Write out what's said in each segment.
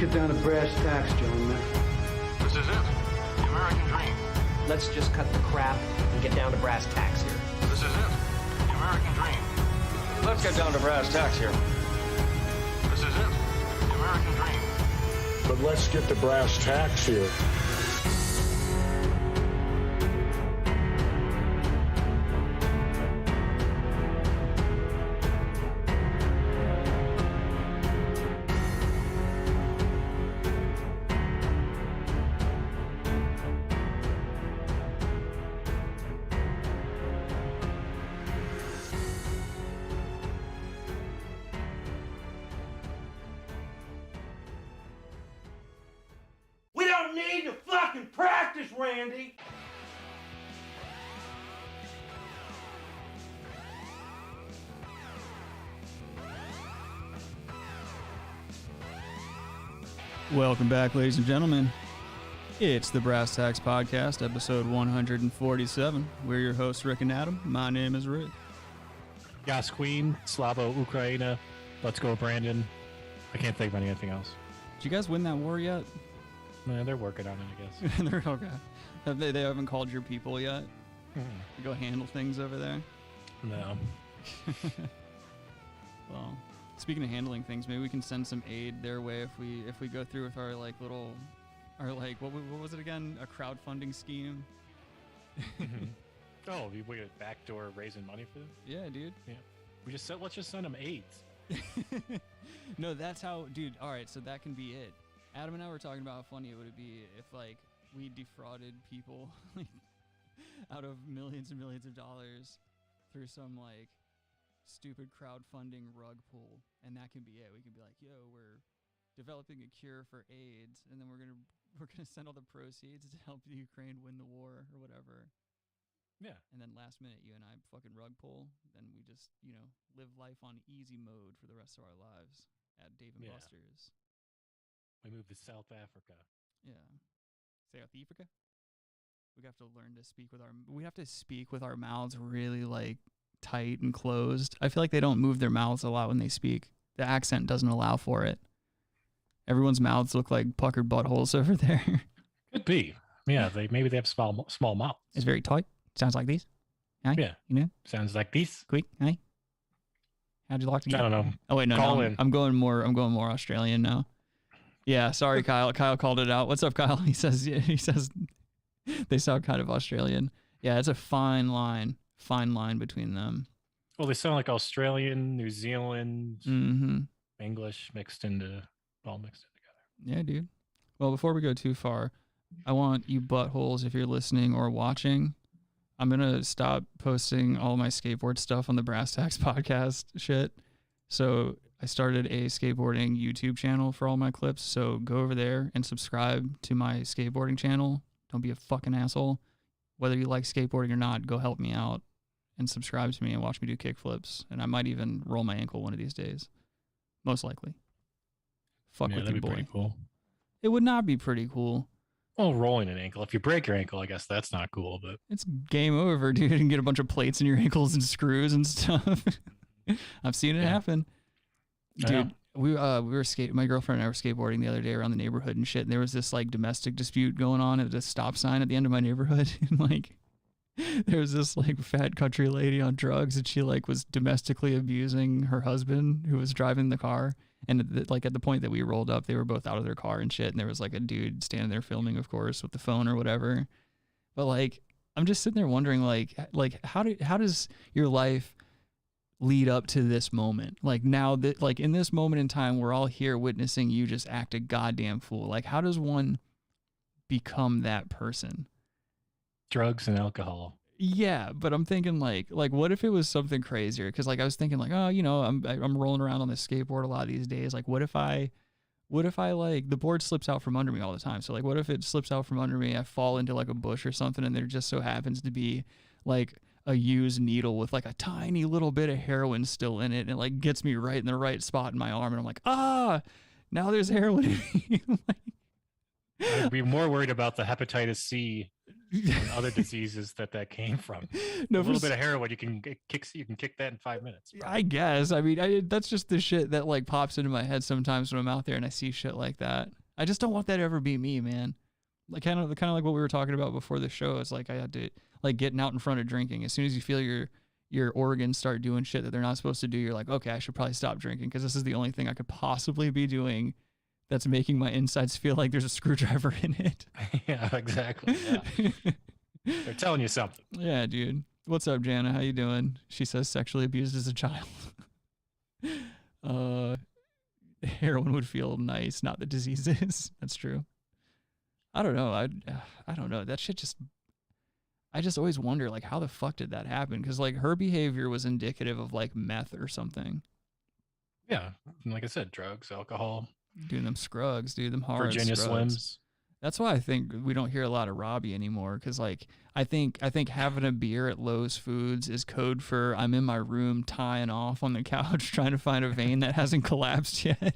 get down to brass tacks, gentlemen. This is it. The American dream. Let's just cut the crap and get down to brass tacks here. This is it. The American dream. Let's get down to brass tacks here. This is it. The American dream. But let's get to brass tacks here. Need to fucking practice, Randy! Welcome back, ladies and gentlemen. It's the Brass Tacks Podcast, episode 147. We're your hosts, Rick and Adam. My name is Rick. Yas Queen, Slavo, Ukraina. Let's go, Brandon. I can't think of anything else. Did you guys win that war yet? Man, they're working on it, I guess. They're okay. They haven't called your people yet? To go handle things over there? No. Well, speaking of handling things, maybe we can send some aid their way if we go through with our what was it again? A crowdfunding scheme? Oh, we got backdoor raising money for them? Yeah, dude. Yeah. Let's just send them AIDS. No, that's how, dude. All right, so that can be it. Adam and I were talking about how funny it would be if we defrauded people out of millions and millions of dollars through some stupid crowdfunding rug pull, and that can be it. We can be like, yo, we're developing a cure for AIDS, and then we're gonna send all the proceeds to help the Ukraine win the war or whatever. Yeah. And then last minute, you and I fucking rug pull, then we just live life on easy mode for the rest of our lives at Dave and Buster's. We moved to South Africa. Yeah. South Africa? We have to learn to speak with our mouths really tight and closed. I feel like they don't move their mouths a lot when they speak. The accent doesn't allow for it. Everyone's mouths look like puckered buttholes over there. Could be. Yeah, maybe they have small mouths. It's very tight. Sounds like these. Hi? Yeah. Sounds like these. Quick. Hi. How'd you like to get? I don't know. Oh wait, no. I'm going more Australian now. Yeah, sorry, Kyle. Kyle called it out. What's up, Kyle? He says they sound kind of Australian. Yeah, it's a fine line between them. Well, they sound like Australian, New Zealand, English mixed in together. Yeah, dude. Well, before we go too far, I want you buttholes, if you're listening or watching, I'm gonna stop posting all my skateboard stuff on the Brass Tacks Podcast shit. So I started a skateboarding YouTube channel for all my clips, so go over there and subscribe to my skateboarding channel. Don't be a fucking asshole. Whether you like skateboarding or not, go help me out and subscribe to me and watch me do kickflips. And I might even roll my ankle one of these days. Most likely. Fuck with your boy. Pretty cool. It would not be pretty cool. Well, rolling an ankle. If you break your ankle, I guess that's not cool, but it's game over, dude. You can get a bunch of plates in your ankles and screws and stuff. I've seen it happen. Dude, we were my girlfriend and I were skateboarding the other day around the neighborhood and shit, and there was this domestic dispute going on at the stop sign at the end of my neighborhood, and there was this fat country lady on drugs, and she was domestically abusing her husband who was driving the car, and at the point that we rolled up, they were both out of their car and shit, and there was a dude standing there filming, of course, with the phone or whatever. But I'm just sitting there wondering how does your life lead up to this moment? Now that in this moment in time, we're all here witnessing you just act a goddamn fool. How does one become that person? Drugs and alcohol. Yeah, but I'm thinking what if it was something crazier? Because I was thinking I'm rolling around on this skateboard a lot these days. What if I the board slips out from under me all the time? So what if it slips out from under me, I fall into a bush or something, and there just so happens to be a used needle with a tiny little bit of heroin still in it, and it gets me right in the right spot in my arm, and I'm now there's heroin in me. I'd be more worried about the hepatitis C and other diseases that came from. No, A little bit of heroin, you can kick that in 5 minutes. I guess. I mean, that's just the shit that like pops into my head sometimes when I'm out there and I see shit like that. I just don't want that to ever be me, man. Like kind of like what we were talking about before the show. Is like I had to like getting out in front of drinking. As soon as you feel your organs start doing shit that they're not supposed to do, you're like, okay, I should probably stop drinking because this is the only thing I could possibly be doing that's making my insides feel like there's a screwdriver in it. Yeah, exactly. Yeah. They're telling you something. Yeah, dude. What's up, Jana? How you doing? She says sexually abused as a child. Heroin would feel nice, not the diseases. That's true. I don't know. I don't know. That shit just... I just always wonder, like, how the fuck did that happen? Because, like, her behavior was indicative of, like, meth or something. Yeah. Like I said, drugs, alcohol. Dude, them scrugs, dude. Them hard Virginia scrugs. Slims. That's why I think we don't hear a lot of Robbie anymore. Because, like, I think having a beer at Lowe's Foods is code for I'm in my room tying off on the couch trying to find a vein that hasn't collapsed yet.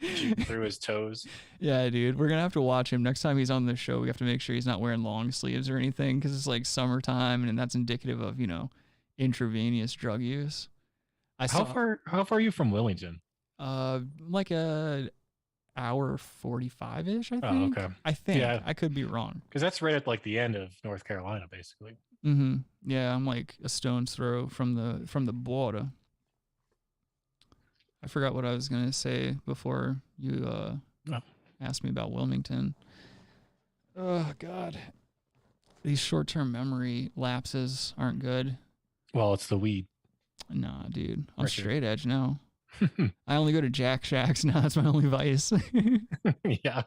Shooting through his toes. Yeah, dude. We're going to have to watch him. Next time he's on the show, we have to make sure he's not wearing long sleeves or anything because it's like summertime and that's indicative of, you know, intravenous drug use. How far are you from Wilmington? Like a hour 45-ish, I think. Oh, okay. I think. Yeah. I could be wrong. Because that's right at like the end of North Carolina, basically. Mm-hmm. Yeah, I'm like a stone's throw from the border. I forgot what I was going to say before you asked me about Wilmington. Oh, God. These short-term memory lapses aren't good. Well, it's the weed. Nah, dude. I'm Right straight edge now. I only go to Jack Shacks now. That's my only vice. Yeah.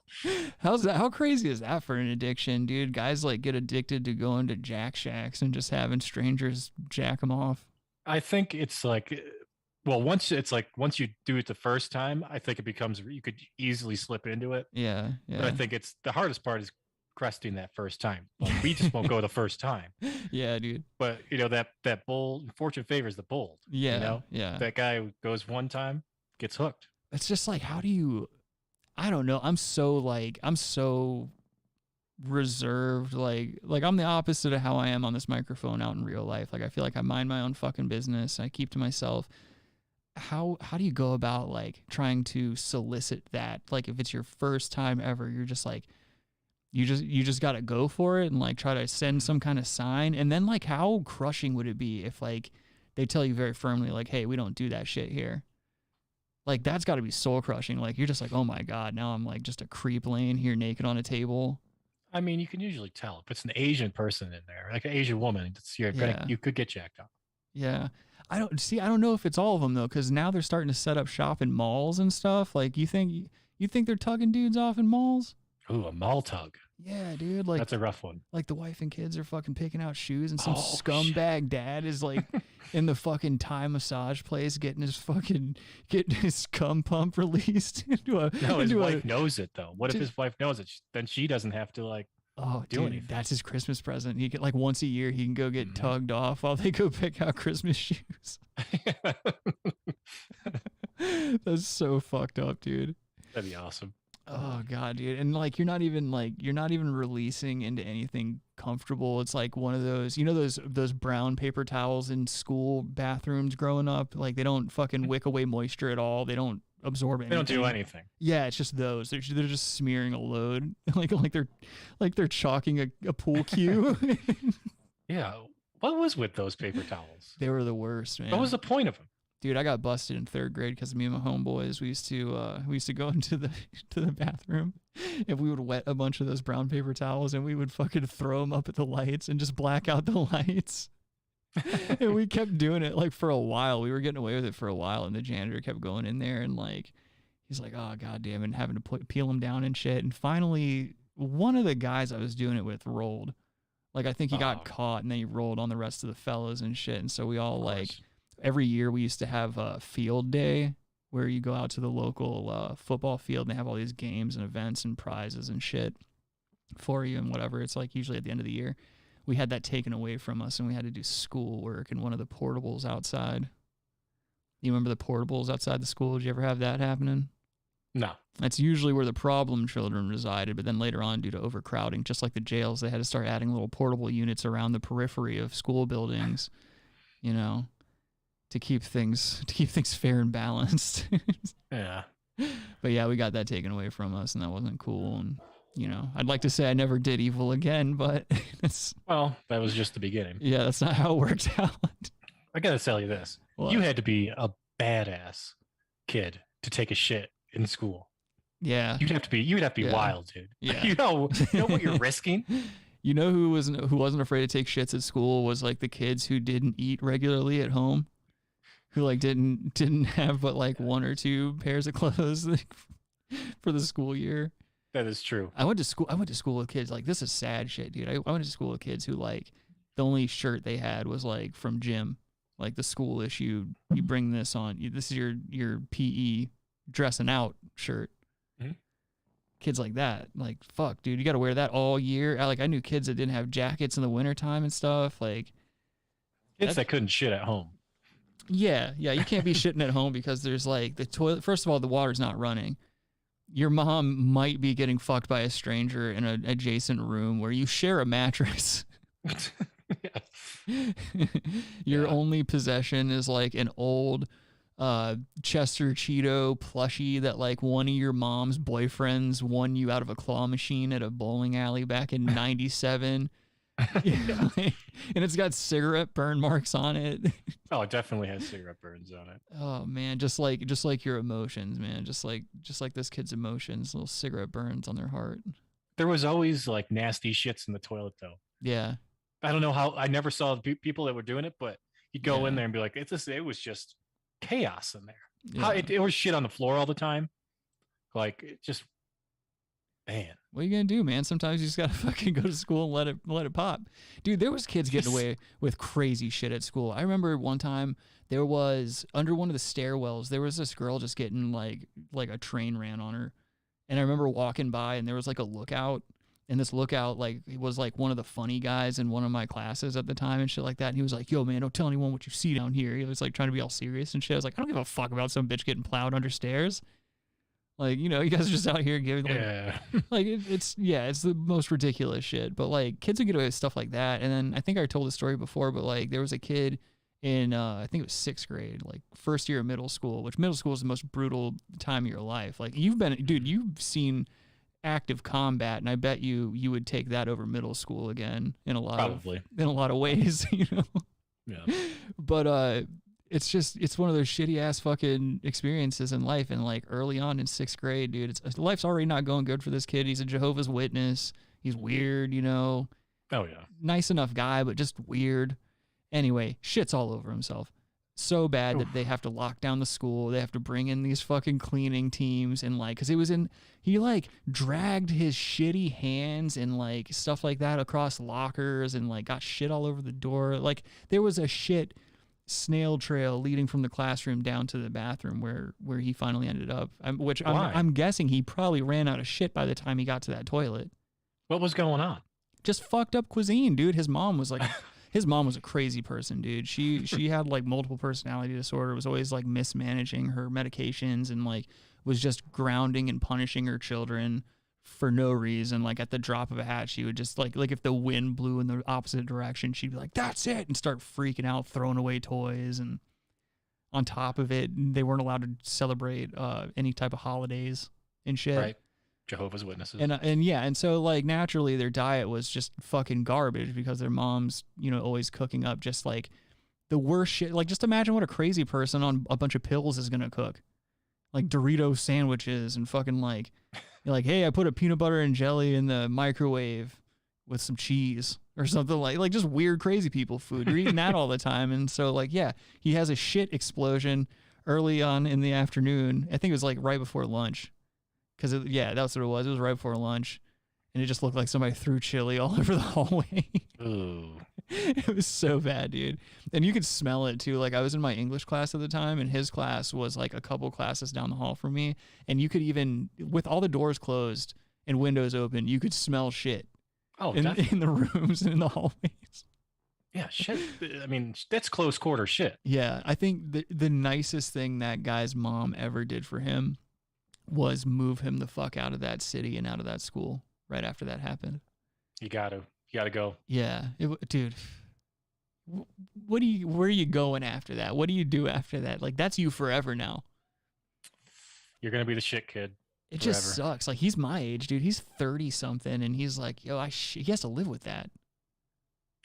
How's that? How crazy is that for an addiction, dude? Guys like get addicted to going to Jack Shacks and just having strangers jack them off. I think it's like, well, once you do it the first time, I think it becomes, you could easily slip into it. Yeah. Yeah. But I think it's the hardest part is cresting that first time. Like, we just won't go the first time. Yeah, dude. But you know, that bold, fortune favors the bold. Yeah. You know? Yeah. That guy who goes one time gets hooked. It's just like, how do you, I don't know. I'm so reserved. Like I'm the opposite of how I am on this microphone out in real life. Like, I feel like I mind my own fucking business. I keep to myself. How do you go about like trying to solicit that? Like, if it's your first time ever, you're just like, you just got to go for it and like try to send some kind of sign. And then like, how crushing would it be if like they tell you very firmly, like, hey, we don't do that shit here. Like, that's got to be soul crushing. Like, you're just like, oh my God, now I'm like just a creep laying here naked on a table. I mean, you can usually tell if it's an Asian person in there, like an Asian woman, you could get jacked up. Yeah. I don't know if it's all of them though, because now they're starting to set up shop in malls and stuff. Like, you think they're tugging dudes off in malls? Ooh, a mall tug. Yeah, dude. Like, that's a rough one. Like, the wife and kids are fucking picking out shoes, and some scumbag dad is like in the fucking Thai massage place getting his cum pump released his wife knows it though. What if his wife knows it? Then she doesn't have to like do anything. That's his Christmas present. He get like once a year he can go get tugged off while they go pick out Christmas shoes. That's so fucked up, dude. That'd be awesome. Oh God, dude. And like, you're not even releasing into anything comfortable. It's like one of those, you know, those brown paper towels in school bathrooms growing up. Like, they don't fucking wick away moisture at all. They don't absorb anything. They don't do anything. Yeah, it's just those. They're just smearing a load. like they're chalking a pool cue. Yeah. What was with those paper towels? They were the worst, man. What was the point of them? Dude, I got busted in 3rd grade because me and my homeboys, we used to go into the bathroom and we would wet a bunch of those brown paper towels and we would fucking throw them up at the lights and just black out the lights. And we kept doing it like for a while. We were getting away with it for a while, and the janitor kept going in there and like, he's like, oh God damn it, and having to peel them down and shit. And finally, one of the guys I was doing it with rolled. Like, I think he got caught, and then he rolled on the rest of the fellas and shit. And so we all like, every year we used to have a field day where you go out to the local football field and they have all these games and events and prizes and shit for you and whatever. It's like usually at the end of the year. We had that taken away from us and we had to do schoolwork in one of the portables outside. You remember the portables outside the school? Did you ever have that happening? No. That's usually where the problem children resided, but then later on, due to overcrowding, just like the jails, they had to start adding little portable units around the periphery of school buildings, you know, to keep things fair and balanced. Yeah. But yeah, we got that taken away from us, and that wasn't cool. And you know, I'd like to say I never did evil again, but well, that was just the beginning. Yeah, that's not how it worked out. I gotta tell you this: What? You had to be a badass kid to take a shit in school. Yeah, you'd have to be wild, dude. Yeah, you know what you're risking. You know who wasn't afraid to take shits at school was like the kids who didn't eat regularly at home, who like didn't have but like 1 or 2 pairs of clothes like, for the school year. That is true. I went to school with kids like, this is sad shit, dude. I went to school with kids who like the only shirt they had was like from gym, like the school issue. You bring this on. This is your PE dressing out shirt. Mm-hmm. Kids like that, like fuck, dude, you got to wear that all year. I knew kids that didn't have jackets in the wintertime and stuff. Like kids that couldn't shit at home. Yeah, you can't be shitting at home because there's like the toilet. First of all, the water's not running. Your mom might be getting fucked by a stranger in an adjacent room where you share a mattress. Your only possession is like an old Chester Cheeto plushie that like one of your mom's boyfriends won you out of a claw machine at a bowling alley back in '97. And it's got cigarette burn marks on it. Oh, it definitely has cigarette burns on it. Oh man, just like your emotions, man. Just like this kid's emotions, little cigarette burns on their heart. There was always like nasty shits in the toilet though. Yeah. I don't know how, I never saw the people that were doing it, but you'd go in there and be like, it was just chaos in there. Yeah. It was shit on the floor all the time. Like it just, man. What are you gonna do, man? Sometimes you just gotta fucking go to school and let it pop. Dude, there was kids getting away with crazy shit at school. I remember one time there was under one of the stairwells, there was this girl just getting like a train ran on her. And I remember walking by and there was like a lookout, and this lookout like he was like one of the funny guys in one of my classes at the time and shit like that. And he was like, yo man, don't tell anyone what you see down here. He was like trying to be all serious and shit. I was like, I don't give a fuck about some bitch getting plowed under stairs. Like, you know, you guys are just out here giving like, like it's the most ridiculous shit. But like kids would get away with stuff like that. And then I think I told the story before, but like there was a kid in I think it was 6th grade, like first year of middle school, which middle school is the most brutal time of your life. Like you've seen active combat, and I bet you would take that over middle school again in a lot of ways, you know. Yeah. But it's one of those shitty ass fucking experiences in life. And like early on in 6th grade, dude, life's already not going good for this kid. He's a Jehovah's Witness. He's weird, you know. Oh yeah. Nice enough guy, but just weird. Anyway, shit's all over himself. So bad that they have to lock down the school. They have to bring in these fucking cleaning teams and like, cause he like dragged his shitty hands and like stuff like that across lockers and like got shit all over the door. Like there was a shit snail trail leading from the classroom down to the bathroom where he finally ended up. I'm guessing he probably ran out of shit by the time he got to that toilet. What was going on? Just fucked up cuisine, dude. His mom was a crazy person, dude. She had like multiple personality disorder, was always like mismanaging her medications and like was just grounding and punishing her children for no reason. Like at the drop of a hat, she would just like if the wind blew in the opposite direction, she'd be like, that's it, and start freaking out, throwing away toys. And on top of it, they weren't allowed to celebrate any type of holidays and shit. Right. Jehovah's Witnesses. And so like naturally their diet was just fucking garbage because their mom's, you know, always cooking up just like the worst shit. Like just imagine what a crazy person on a bunch of pills is gonna cook. Like Dorito sandwiches and fucking like you're like, hey, I put a peanut butter and jelly in the microwave with some cheese or something like just weird crazy people food. You're eating that all the time. And so like, yeah, he has a shit explosion early on in the afternoon. I think it was like right before lunch. Because, that's what it was. It was right before lunch. And it just looked like somebody threw chili all over the hallway. Ooh. It was so bad, dude. And you could smell it, too. Like, I was in my English class at the time, and his class was, like, a couple classes down the hall from me. And you could even, with all the doors closed and windows open, you could smell shit in the rooms and in the hallways. Yeah, shit. I mean, that's close quarter shit. Yeah, I think the nicest thing that guy's mom ever did for him was move him the fuck out of that city and out of that school right after that happened. You gotta go. Yeah, dude. Where are you going after that? What do you do after that? Like, that's you forever now. You're gonna be the shit kid. It forever. just sucks. Like, he's my age, dude. He's 30 something, and he's like, yo, he has to live with that.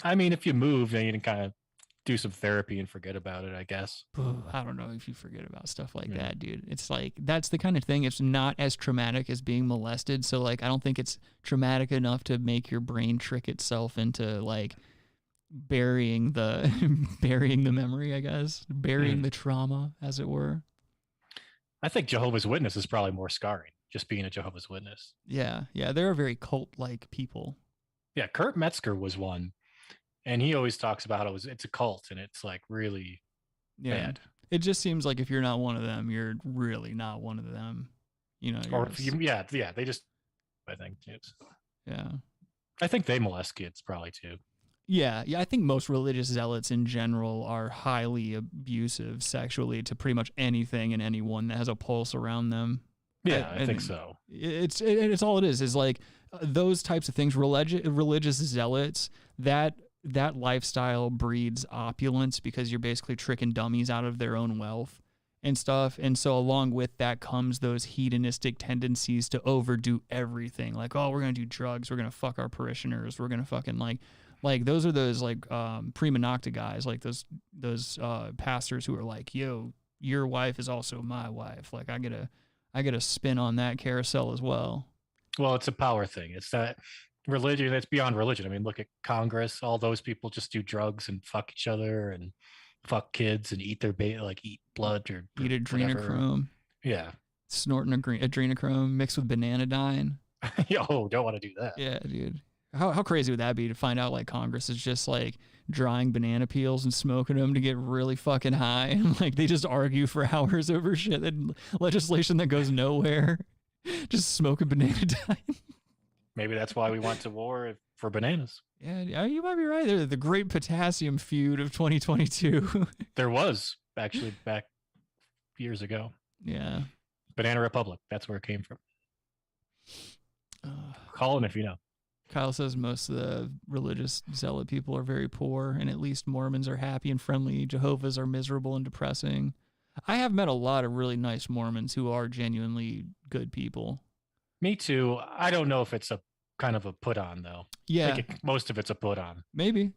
I mean, if you move, then you can kind of do some therapy and forget about it, I guess. I don't know if you forget about stuff like that, dude. It's like, that's the kind of thing. It's not as traumatic as being molested. So, like, I don't think it's traumatic enough to make your brain trick itself into, like, burying the memory, I guess, burying the trauma, as it were. I think Jehovah's Witness is probably more scarring, just being a Jehovah's Witness. Yeah, they're a very cult-like people. Yeah, Kurt Metzger was one, and he always talks about how it's a cult, and it's like really bad. It just seems like if you're not one of them, you're really not one of them. You know, Or they just, I think, yeah. I think they molest kids probably too. Yeah, I think most religious zealots in general are highly abusive sexually to pretty much anything and anyone that has a pulse around them. Yeah, I think so. It's all it is like those types of things. Religious zealots, that lifestyle breeds opulence because you're basically tricking dummies out of their own wealth and stuff. And so along with that comes those hedonistic tendencies to overdo everything. Like, oh, we're gonna do drugs, we're gonna fuck our parishioners, we're gonna fucking like those are those like prima nocta guys, like those pastors who are like, yo, your wife is also my wife. Like I get a spin on that carousel as well. Well, it's a power thing. It's that religion that's beyond religion. I mean, look at Congress. All those people just do drugs and fuck each other and fuck kids and eat their eat blood or eat adrenochrome. Yeah, snorting adrenochrome mixed with bananadine. Yo, don't want to do that. Yeah, dude. How crazy would that be to find out like Congress is just like drying banana peels and smoking them to get really fucking high, and like they just argue for hours over shit and legislation that goes nowhere. Just smoking bananadine. Maybe that's why we went to war for bananas. Yeah, you might be right. They're the great potassium feud of 2022. There was actually back years ago. Yeah. Banana Republic. That's where it came from. Call in if you know. Kyle says most of the religious zealot people are very poor, and at least Mormons are happy and friendly. Jehovah's are miserable and depressing. I have met a lot of really nice Mormons who are genuinely good people. Me too. I don't know if it's a kind of a put on though. Yeah. I think most of it's a put on. Maybe.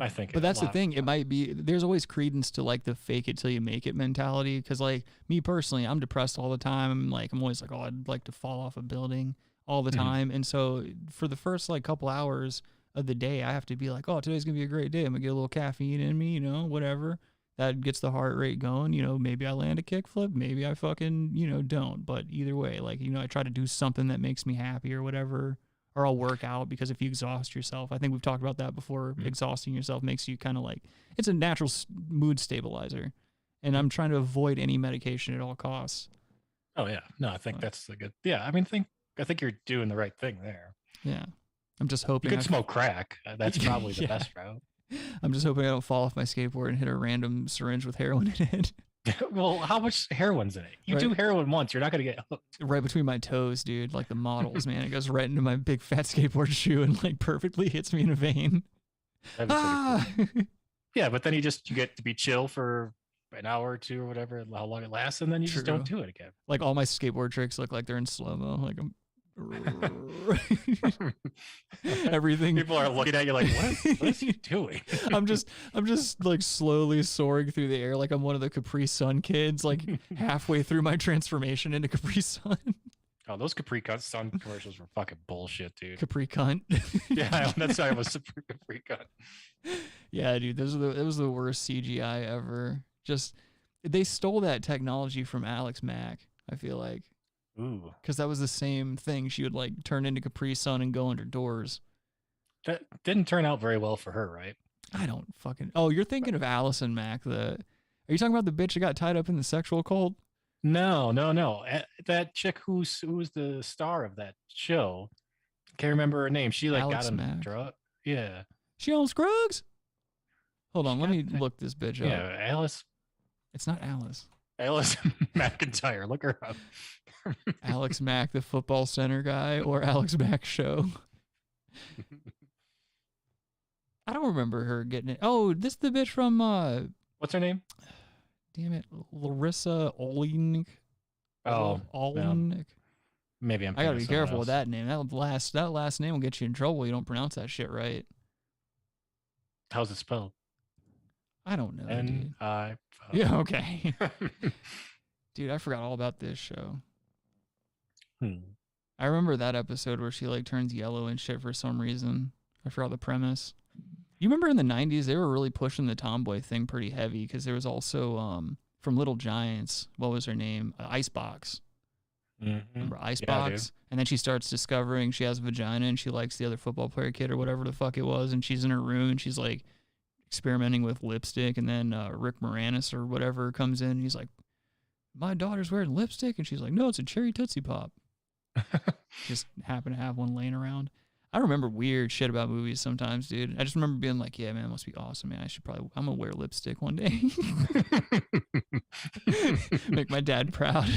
I think. But that's the thing. It might be, there's always credence to like the fake it till you make it mentality. Cause like me personally, I'm depressed all the time. I'm always like, oh, I'd like to fall off a building all the time. And so for the first like couple hours of the day, I have to be like, oh, today's gonna be a great day. I'm gonna get a little caffeine in me, whatever. That gets the heart rate going. Maybe I land a kickflip, maybe I fucking, don't. But either way, like, I try to do something that makes me happy or whatever, or I'll work out because if you exhaust yourself, I think we've talked about that before. Exhausting yourself makes you kind of like, it's a natural mood stabilizer. And I'm trying to avoid any medication at all costs. Oh yeah. No, I think that's a good, I think you're doing the right thing there. Yeah. I'm just hoping you could smoke crack. That's probably the best route. I'm just hoping I don't fall off my skateboard and hit a random syringe with heroin in it. Well, how much heroin's in it? You do heroin once, you're not going to get hooked. Right between my toes, dude. Like the models, man. It goes right into my big fat skateboard shoe and like perfectly hits me in a vein. Cool. Yeah, but then you get to be chill for an hour or two or whatever, how long it lasts, and then you just don't do it again. Like all my skateboard tricks look like they're in slow-mo. Like I'm everything. People are looking at you like, what is he doing? I'm just like slowly soaring through the air like I'm one of the Capri Sun kids, like halfway through my transformation into Capri Sun. Oh, those Capri Sun commercials were fucking bullshit, dude. Capri cunt. Yeah, that's why I was Capri cunt. Yeah, dude, it was the worst CGI ever. Just they stole that technology from Alex Mack, I feel like. Ooh. Because that was the same thing. She would like turn into Capri Sun and go under doors. That didn't turn out very well for her, right? I don't fucking. Oh, you're thinking of Allison Mack. Are you talking about the bitch that got tied up in the sexual cult? No. That chick who was the star of that show. Can't remember her name. She like Alex got him Mack. drug. Yeah. She on Scruggs? Hold on, let me look this bitch up. Yeah, Alice. It's not Alice. Alice McIntyre. Look her up. Alex Mack, the football center guy, or Alex Mack show. I don't remember her getting it. Oh, this is the bitch from What's her name? damn it, Larissa Oleynik. Oh, Oleynik. maybe I'm. I gotta be thinking of careful with someone that name. That last name will get you in trouble. You don't pronounce that shit right. else. How's it spelled? I don't know, dude. N-I. Yeah, okay. Dude, I forgot all about this show. I remember that episode where she like turns yellow and shit for some reason. I forgot the premise. You remember in the 90s, they were really pushing the tomboy thing pretty heavy because there was also from Little Giants, what was her name? Icebox. Remember Icebox? And then she starts discovering she has a vagina and she likes the other football player kid or whatever the fuck it was. And she's in her room and she's like experimenting with lipstick. And then Rick Moranis or whatever comes in and he's like, my daughter's wearing lipstick. And she's like, no, it's a cherry Tootsie Pop. Just happen to have one laying around. I remember weird shit about movies sometimes, dude. I just remember being like, yeah, man, it must be awesome, man. I'm going to wear lipstick one day. Make my dad proud.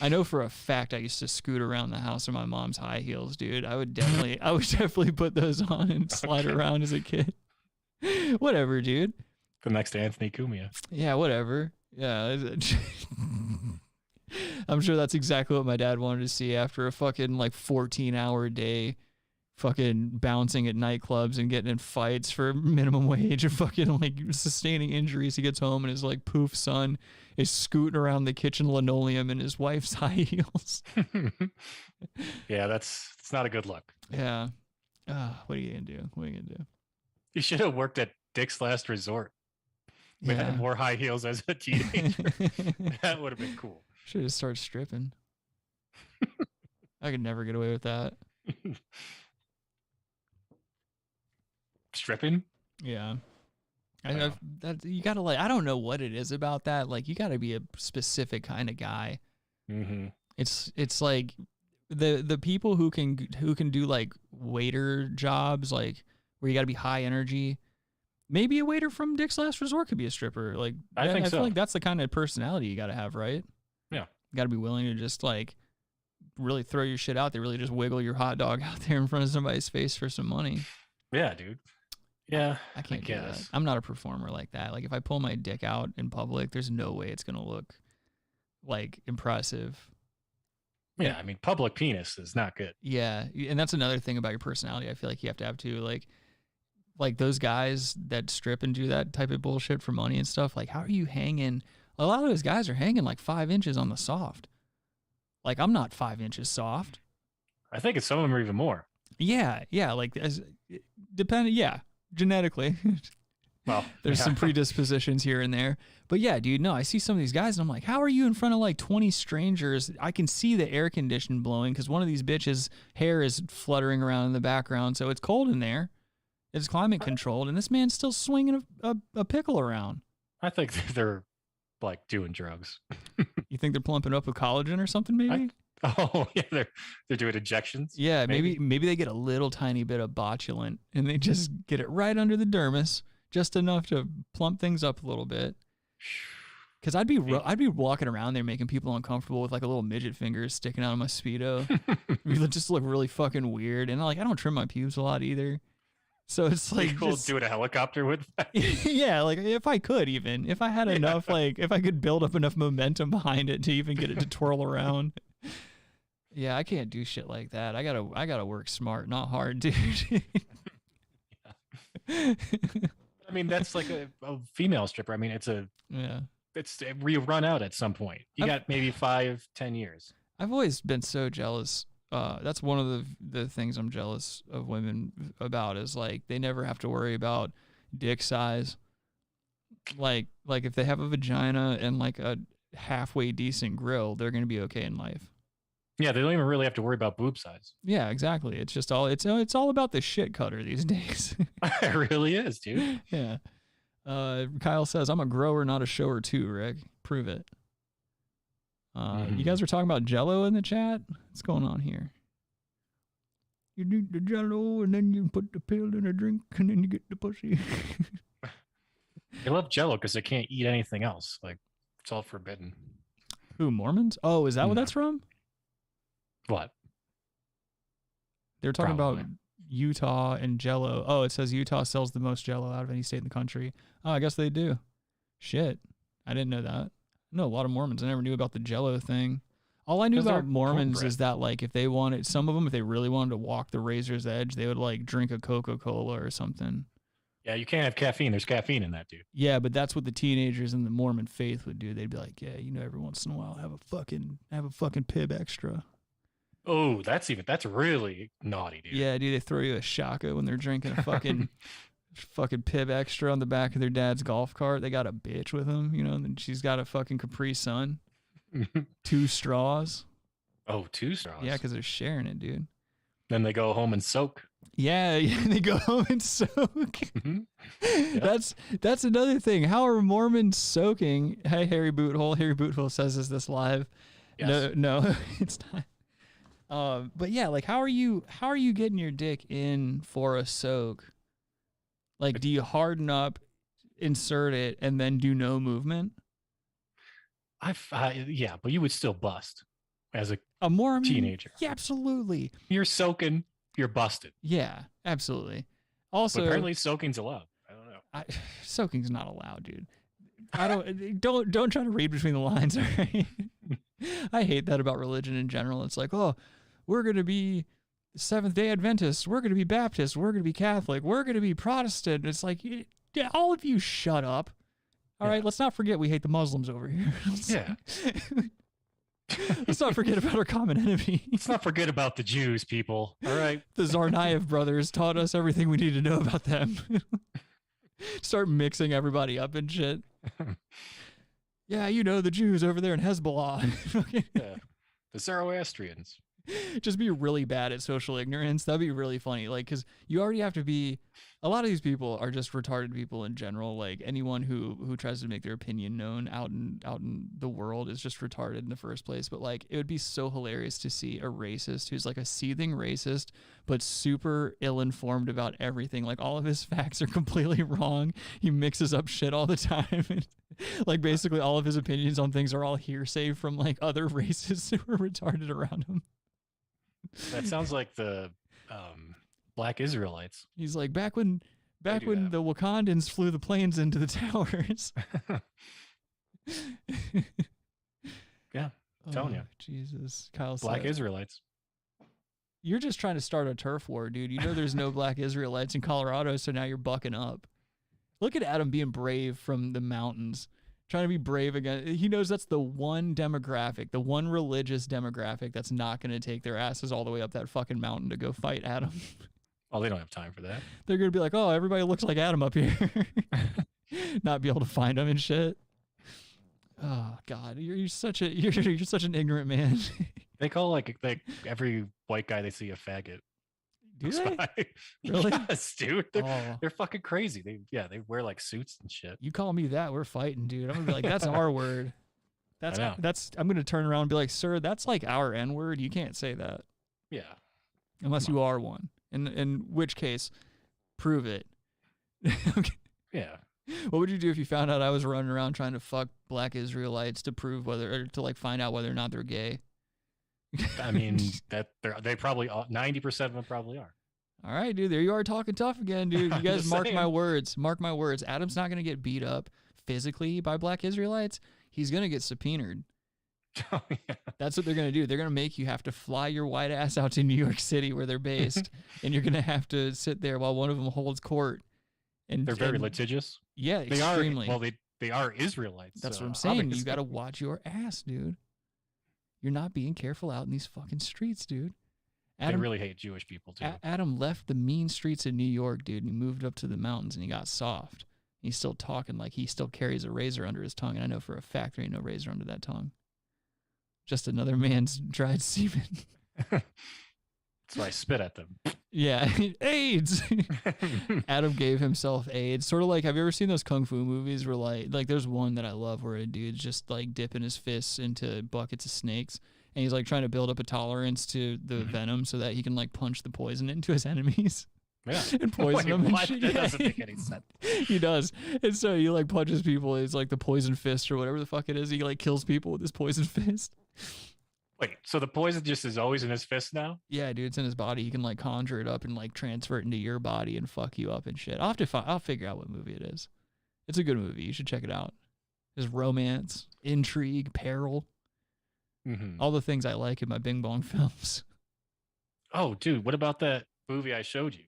I know for a fact I used to scoot around the house in my mom's high heels, dude. I would definitely put those on and slide around as a kid. Whatever, dude. The next Anthony Cumia. Yeah, whatever. Yeah. I'm sure that's exactly what my dad wanted to see after a fucking like 14-hour day fucking bouncing at nightclubs and getting in fights for minimum wage and fucking like sustaining injuries. He gets home and his like poof son is scooting around the kitchen linoleum in his wife's high heels. Yeah, it's not a good look. Yeah. What are you going to do? What are you going to do? You should have worked at Dick's Last Resort. We Yeah. had more high heels as a teenager. That would have been cool. Should have started stripping. I could never get away with that. Stripping? Yeah. Wow. You gotta like, I don't know what it is about that. Like, you gotta be a specific kind of guy. Mm-hmm. It's like the people who can do like waiter jobs, like where you gotta be high energy. Maybe a waiter from Dick's Last Resort could be a stripper. Like, I think so. feel like that's the kind of personality you gotta have, right? Yeah. You gotta be willing to just like really throw your shit out there, really just wiggle your hot dog out there in front of somebody's face for some money. Yeah, dude. Yeah, I can't do that. guess. I'm not a performer like that. Like if I pull my dick out in public, there's no way it's gonna look like impressive. Yeah, I mean, public penis is not good. Yeah, and that's another thing about your personality. I feel like you have to have too. Like those guys that strip and do that type of bullshit for money and stuff. Like, how are you hanging? A lot of those guys are hanging like 5 inches on the soft. Like, I'm not 5 inches soft. I think some of them are even more. Yeah, like genetically. Well, there's yeah. some predispositions here and there. But yeah, dude, no, I see some of these guys and I'm like, how are you in front of like 20 strangers? I can see the air condition blowing because one of these bitches' hair is fluttering around in the background. So it's cold in there. It's climate controlled. And this man's still swinging a pickle around. I think they're like doing drugs. You think they're plumping up with collagen or something, maybe? Oh, yeah, they're doing injections. Yeah, maybe they get a little tiny bit of botulant and they just get it right under the dermis, just enough to plump things up a little bit. Because I'd be walking around there making people uncomfortable with like a little midget fingers sticking out of my Speedo. We just look really fucking weird. And like I don't trim my pubes a lot either. So it's like Cool doing a helicopter with that. Yeah, like if I had enough, like if I could build up enough momentum behind it to even get it to twirl around. Yeah, I can't do shit like that. I gotta work smart, not hard, dude. I mean, that's like a female stripper. I mean, we run out at some point. You got maybe 5-10 years. I've always been so jealous. That's one of the things I'm jealous of women about is like they never have to worry about dick size. Like if they have a vagina and like a halfway decent grill, they're gonna be okay in life. Yeah, they don't even really have to worry about boob size. Yeah, exactly. It's just it's all about the shit cutter these days. It really is, dude. Yeah. Kyle says I'm a grower, not a shower too, Rick. Prove it. You guys were talking about Jell-O in the chat. What's going on here? You do the Jell-O and then you put the pill in a drink and then you get the pussy. They love Jell-O because they can't eat anything else. Like it's all forbidden. Who, Mormons? Oh, is that what that's from? What? They're talking Probably. about Utah and Jello. Oh, it says Utah sells the most Jello out of any state in the country. Oh, I guess they do. Shit. I didn't know that. I know a lot of Mormons. I never knew about the Jello thing. All I knew 'Cause about they're Mormons cornbread. is that, like, if they wanted, some of them, if they really wanted to walk the razor's edge, they would, like, drink a Coca-Cola or something. Yeah, you can't have caffeine. There's caffeine in that, dude. Yeah, but that's what the teenagers in the Mormon faith would do. They'd be like, yeah, you know, every once in a while, have a fucking pib extra. Oh, that's really naughty, dude. Yeah, dude, they throw you a shaka when they're drinking a fucking fucking pib extra on the back of their dad's golf cart. They got a bitch with them, you know, and then she's got a fucking Capri Sun. 2 straws. Oh, 2 straws. Yeah, because they're sharing it, dude. Then they go home and soak. Yeah, they go home and soak. Mhm. Yep. That's another thing. How are Mormons soaking? Hey, Harry Boothole. Harry Boothole says this live. Yes. No, it's not. But yeah, like how are you getting your dick in for a soak? Like, do you harden up, insert it, and then do no movement? Yeah, but you would still bust as A Mormon teenager. Yeah, absolutely. You're soaking, you're busted. Yeah, absolutely. But Also, apparently soaking's allowed. I don't know. soaking's not allowed, dude. I don't try to read between the lines. All right? I hate that about religion in general. It's like, oh, we're gonna be Seventh-day Adventists, we're gonna be Baptists, we're gonna be Catholic, we're gonna be Protestant. It's like, yeah, all of you shut up. All right, let's not forget we hate the Muslims over here. Yeah. Let's not forget about our common enemy. Let's not forget about the Jews, people. All right. The Tsarnaev brothers taught us everything we need to know about them. Start mixing everybody up and shit. Yeah, you know, the Jews over there in Hezbollah. Yeah. The Zoroastrians. Just be really bad at social ignorance. That'd be really funny. Like, because you already have to be. A lot of these people are just retarded people in general. Like anyone who tries to make their opinion known out in the world is just retarded in the first place. But like, it would be so hilarious to see a racist who's like a seething racist, but super ill-informed about everything. Like all of his facts are completely wrong. He mixes up shit all the time. And, like basically all of his opinions on things are all hearsay from like other racists who are retarded around him. That sounds like the Black Israelites. He's like, back when do that. the Wakandans flew the planes into the towers. Yeah, I'm telling you. Jesus. Kyle Black said, Israelites. you're just trying to start a turf war, dude. You know there's no Black Israelites in Colorado, so now you're bucking up. Look at Adam being brave from the mountains. Trying to be brave again. He knows that's the one demographic, the one religious demographic that's not going to take their asses all the way up that fucking mountain to go fight Adam. Oh, they don't have time for that. They're going to be like, oh, everybody looks like Adam up here. Not be able to find him and shit. Oh God, you're such an ignorant man. They call like every white guy they see a faggot. Do That's they? why- Really? Yes, dude. Oh. They're fucking crazy. They wear like suits and shit. You call me that, we're fighting, dude. I'm gonna be like, that's our word. I know. I'm gonna turn around and be like, sir, that's like our N word. You can't say that Yeah. unless you are one. In which case, prove it. Okay. Yeah. What would you do if you found out I was running around trying to fuck Black Israelites to prove or to like find out whether or not they're gay? I mean, they probably 90% of them probably are. All right, dude. There you are talking tough again, dude. You I'm guys just mark saying. my words. Mark my words. Adam's not gonna get beat up physically by Black Israelites. He's gonna get subpoenaed. Oh, yeah. That's what they're gonna do. They're gonna make you have to fly your white ass out to New York City where they're based, and you're gonna have to sit there while one of them holds court. And They're very and- litigious. Yeah, They extremely. are. Well, they are Israelites. That's so what I'm saying. You obviously- got to watch your ass, dude. You're not being careful out in these fucking streets, dude. They really hate Jewish people too. Adam left the mean streets of New York, dude, and he moved up to the mountains and he got soft. He's still talking like he still carries a razor under his tongue, and I know for a fact there ain't no razor under that tongue. Just another man's dried semen. So I spit at them. Yeah, AIDS. Adam gave himself AIDS. Sort of like, have you ever seen those kung fu movies where like there's one that I love where a dude's just like dipping his fists into buckets of snakes, and he's like trying to build up a tolerance to the venom so that he can like punch the poison into his enemies. Yeah. and poison Wait, them. And what? shit. That Yeah. doesn't make any sense. He does. And so he like punches people. It's like the poison fist or whatever the fuck it is. He like kills people with his poison fist. Wait, so the poison just is always in his fist now? Yeah, dude, it's in his body. He can like conjure it up and like transfer it into your body and fuck you up and shit. I'll figure out what movie it is. It's a good movie. You should check it out. There's romance, intrigue, peril, all the things I like in my Bing Bong films. Oh, dude, what about that movie I showed you?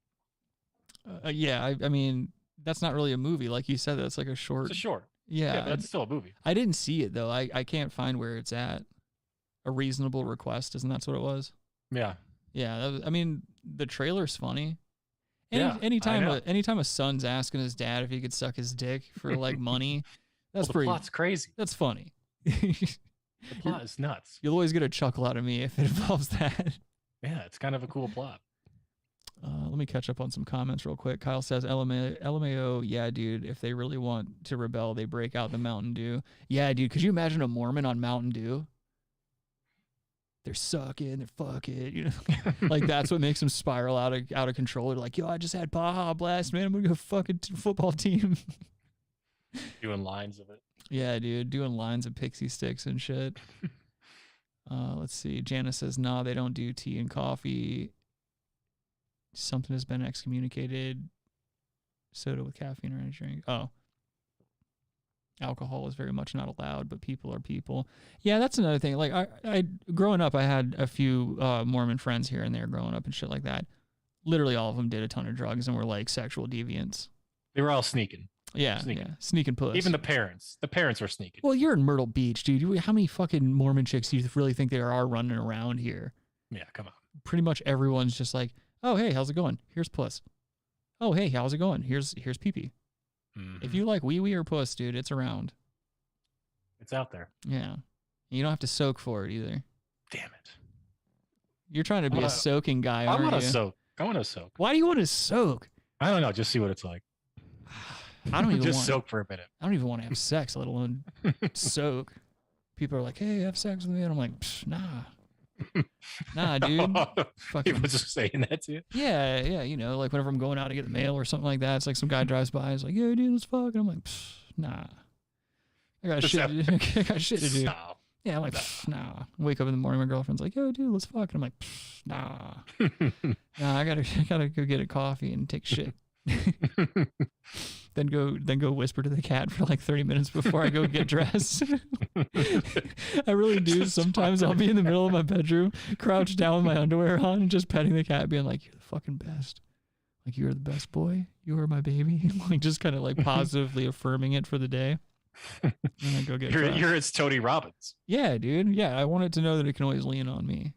Yeah, I mean, that's not really a movie. Like you said, that's like a short. It's a short. Yeah, but that's still a movie. I didn't see it, though. I can't find where it's at. A Reasonable Request, isn't that what it was? Yeah. Yeah, I mean, the trailer's funny. Anytime a son's asking his dad if he could suck his dick for like money, that's the pretty. plot's crazy. That's funny. The plot is nuts. You'll always get a chuckle out of me if it involves that. Yeah, it's kind of a cool plot. Let me catch up on some comments real quick. Kyle says, LMAO, yeah, dude, if they really want to rebel, they break out the Mountain Dew. Yeah, dude, could you imagine a Mormon on Mountain Dew? They're sucking, they're fucking, you know, like that's what makes them spiral out of control. They're like, yo, I just had Baja Blast, man. I'm gonna go fucking football team. Doing lines of it. Yeah, dude, doing lines of pixie sticks and shit. Let's see. Janice says, nah, they don't do tea and coffee. Something has been excommunicated. Soda with caffeine or any drink. Oh. Alcohol is very much not allowed, but people are people. Yeah, that's another thing. Like I growing up, I had a few Mormon friends here and there growing up and shit like that. Literally all of them did a ton of drugs and were like sexual deviants. They were all sneaking. Yeah, sneaking puss. Even the parents. The parents were sneaking. Well, you're in Myrtle Beach, dude. How many fucking Mormon chicks do you really think there are running around here? Yeah, come on. Pretty much everyone's just like, oh, hey, how's it going? Here's puss. Oh, hey, how's it going? Here's pee-pee. If you like wee-wee or puss, dude, it's around. It's out there. Yeah. You don't have to soak for it either. Damn it. You're trying to be a soaking guy, aren't you? I want to soak. Why do you want to soak? I don't know. Just see what it's like. I don't even just want soak for a minute. I don't even want to have sex, let alone soak. People are like, hey, have sex with me. And I'm like, nah. Nah, dude. People just saying that to you? Yeah. You know, like whenever I'm going out to get the mail or something like that, it's like some guy drives by. He's like, yeah, dude, let's fuck. And I'm like, nah. I got shit to do. I got shit to do. No. Yeah, I'm like, nah. Wake up in the morning, my girlfriend's like, yo, dude, let's fuck. And I'm like, nah. Nah, I gotta go get a coffee and take shit. then go whisper to the cat for like 30 minutes before I go get dressed. I really do. Sometimes I'll be in the middle of my bedroom, crouched down with my underwear on, and just petting the cat, being like, you're the fucking best. Like, you're the best boy. You are my baby. Like, just kind of like positively affirming it for the day. And then go get dressed. You're its Tony Robbins. Yeah, dude. Yeah, I want it to know that it can always lean on me.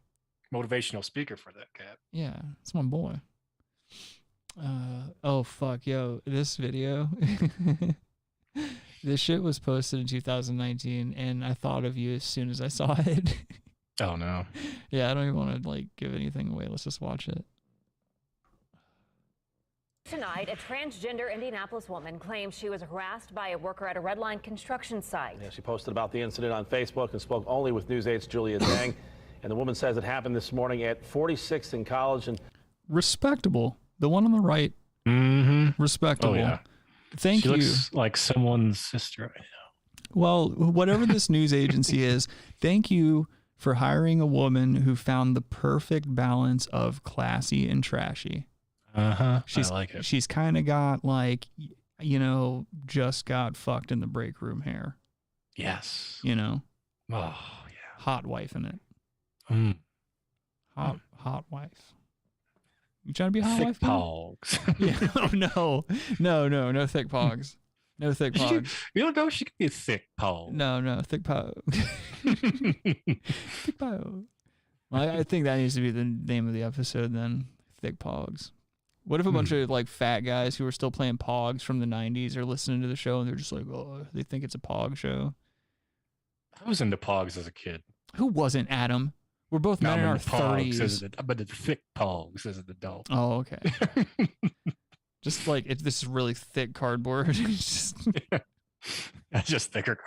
Motivational speaker for that cat. Yeah, it's my boy. Oh fuck, yo, this video. This shit was posted in 2019 and I thought of you as soon as I saw it. Oh no. Yeah, I don't even want to like give anything away. Let's just watch it. Tonight, a transgender Indianapolis woman claims she was harassed by a worker at a redline construction site. Yeah, she posted about the incident on Facebook and spoke only with News 8's Julia Dang. And the woman says it happened this morning at 46th and College. And respectable. The one on the right. Respectable. Oh, yeah. Thank you. She looks like someone's sister right now. Well, whatever this news agency is, thank you for hiring a woman who found the perfect balance of classy and trashy. I like it. She's kind of got like, you know, just got fucked in the break room hair. Yes. You know? Oh, yeah. Hot wife in it. Hot wife. You trying to be a hot wife? Thicc PAWGS. Yeah. Oh, no Thicc PAWGS. No Thicc PAWGS. You don't know she could be a Thicc PAWGS. No, Thicc PAWGS. Thicc PAWGS. Well, I think that needs to be the name of the episode then. Thicc PAWGS. What if a bunch of like fat guys who are still playing PAWGS from the 90s are listening to the show and they're just like, oh, they think it's a PAWG show? I was into PAWGS as a kid. Who wasn't, Adam? We're both men in our 30s. But the Thicc PAWGS as an adult. Oh, okay. Just like this is really thick cardboard. Just thicker.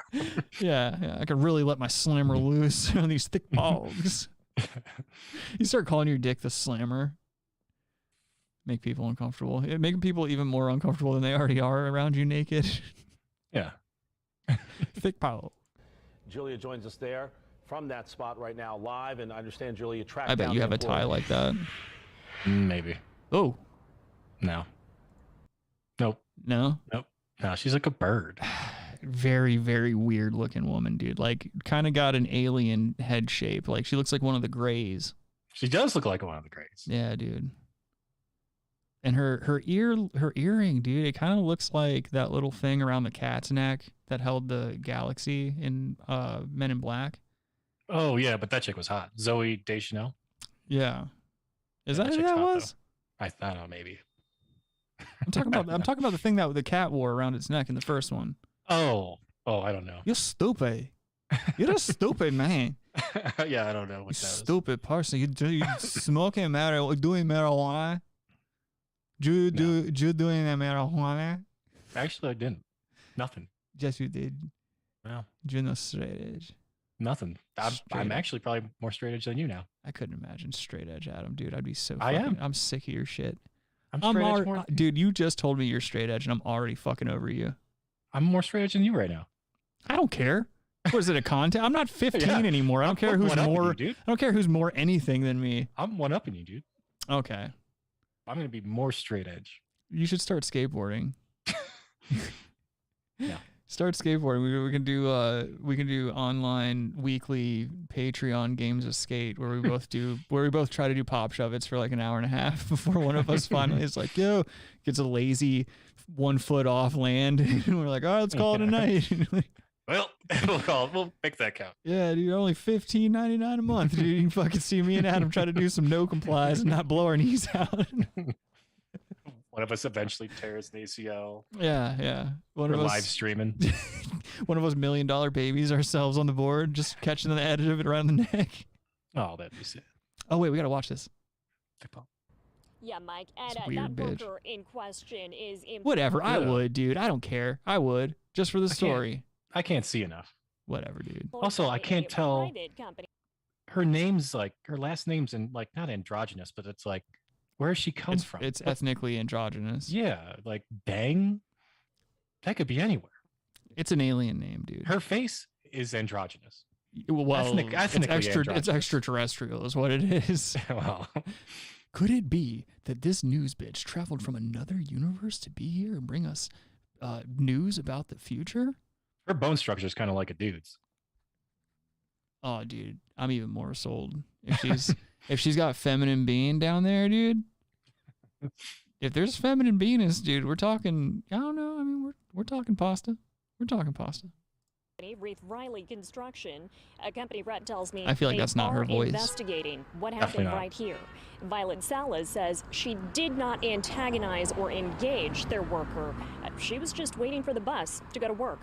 Yeah. I could really let my slammer loose on these Thicc PAWGS. You start calling your dick the slammer. Make people uncomfortable. Make people even more uncomfortable than they already are around you naked. Yeah. Thicc PAWGS. Julia joins us there from that spot right now, live. And I understand, Julia, you tracked I bet down you the have a tie employee. like that. Maybe. Oh. No. Nope. No? Nope. No, she's like a bird. Very, very weird looking woman, dude. Like, kind of got an alien head shape. Like, she looks like one of the Greys. She does look like one of the Greys. Yeah, dude. And her earring, dude, it kind of looks like that little thing around the cat's neck that held the galaxy in Men in Black. Oh yeah, but that chick was hot. Zoe Deschanel. Yeah. Is that who chick's that hot, was? though. I don't know, maybe. I'm talking about the thing that the cat wore around its neck in the first one. Oh, I don't know. You're stupid. You're a stupid man. Yeah, I don't know what You that is. stupid person. You smoking marijuana, doing marijuana. You doing that marijuana? Actually, I didn't. Nothing. Yes, you did. No. You're no straight edge. Nothing. I'm Straight. actually probably more straight edge than you now. I couldn't imagine straight edge Adam, dude. I'd be so I fucking, am. I'm sick of your shit. I'm straight edge more. Dude, you just told me you're straight edge and I'm already fucking over you. I'm more straight edge than you right now. I don't care. What is it, a contest? I'm not 15 Yeah. anymore. I don't care who's one-upping more. you, dude. I don't care who's more anything than me. I'm one upping you, dude. Okay. I'm gonna be more straight edge. You should start skateboarding. Yeah. Start skateboarding. We can do online weekly Patreon games of skate where we both try to do pop shove-its for like an hour and a half before one of us finally is like, yo, gets a lazy 1 foot off land and we're like, all right, let's call it a night. Well, we'll make that count. Yeah, dude, only $15.99 a month, dude. You can fucking see me and Adam try to do some no complies and not blow our knees out. One of us eventually tears an ACL. Yeah. One We're of us live streaming. one of us $1 million babies ourselves on the board, just catching the edge of it around the neck. Oh, that'd be sick. Oh wait, we gotta watch this. Yeah, Mike, and This weird that bitch. worker in question is Whatever, I Yeah. would, dude. I don't care. I would, just for the story. I can't see enough. Whatever, dude. Also, I can't tell. private company. Her name's like her last name's in like not androgynous, but it's like where does she come from? It's What- ethnically androgynous. Yeah, like Bang. That could be anywhere. It's an alien name, dude. Her face is androgynous. Well, ethnically it's androgynous. extraterrestrial, is what it is. Well, Could it be that this news bitch traveled from another universe to be here and bring us news about the future? her bone structure is kind of like a dude's. Oh, dude, I'm even more sold. If she's got feminine being down there, dude. If there's feminine beiness, dude, we're talking. I don't know. I mean, we're talking pasta. We're talking pasta. Reith Riley Construction, a company rep tells me I feel like they that's not her are voice. investigating what Definitely happened not. right here. Violet Salas says she did not antagonize or engage their worker. She was just waiting for the bus to go to work.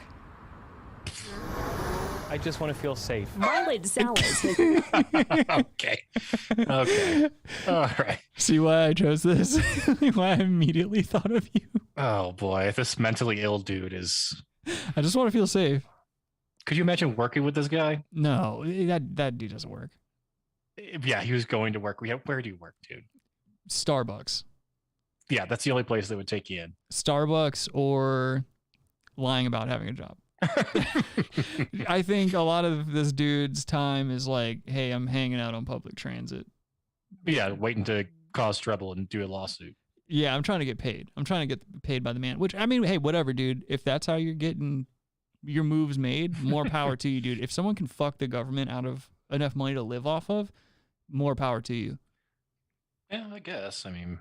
I just want to feel safe. Violet Salas has Okay. Okay. All right. See why I chose this? Why I immediately thought of you. Oh boy, this mentally ill dude is. I just want to feel safe. Could you imagine working with this guy? No, that dude doesn't work. Yeah, he was going to work. Where do you work, dude? Starbucks. Yeah, that's the only place that would take you in. Starbucks or lying about having a job. I think a lot of this dude's time is like, hey, I'm hanging out on public transit. Yeah, waiting to cause trouble and do a lawsuit. Yeah, I'm trying to get paid. I'm trying to get paid by the man, which, I mean, hey, whatever, dude. If that's how you're getting your moves made, more power to you, dude. If someone can fuck the government out of enough money to live off of, more power to you. Yeah, I guess. I mean,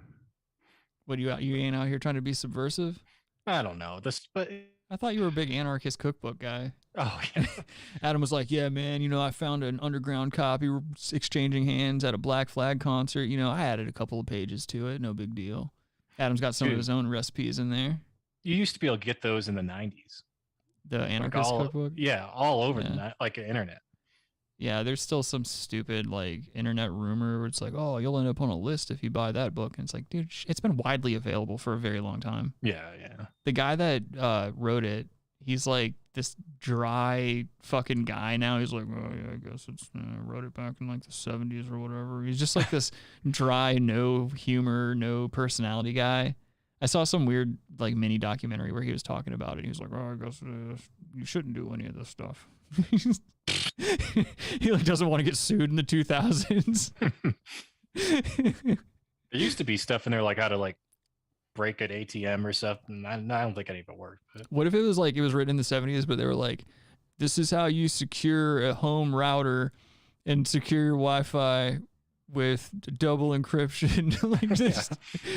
What, you ain't out here trying to be subversive? I don't know. But I thought you were a big anarchist cookbook guy. oh yeah. Adam was like, yeah, man, I found an underground copy exchanging hands at a Black Flag concert. I added a couple of pages to it. No big deal. Adam's got some of Dude. his own recipes in there. You used to be able to get those in the 90s. The anarchist cookbook? Yeah, all over Yeah. the internet. Yeah, there's still some stupid, internet rumor where it's like, oh, you'll end up on a list if you buy that book. And it's like, dude, it's been widely available for a very long time. Yeah, yeah. The guy that wrote it, he's like this dry fucking guy now. He's like, oh yeah, I guess it's wrote it back in like the 70s or whatever. He's just like this dry, no humor, no personality guy. I saw some weird like mini documentary where he was talking about it. He was like, oh, I guess you shouldn't do any of this stuff. He like doesn't want to get sued in the 2000s. There used to be stuff in there like how to like break an ATM or stuff, and I don't think any of it worked. But. What if it was like it was written in the 70s, but they were like, this is how you secure a home router and secure your Wi-Fi with double encryption, like this,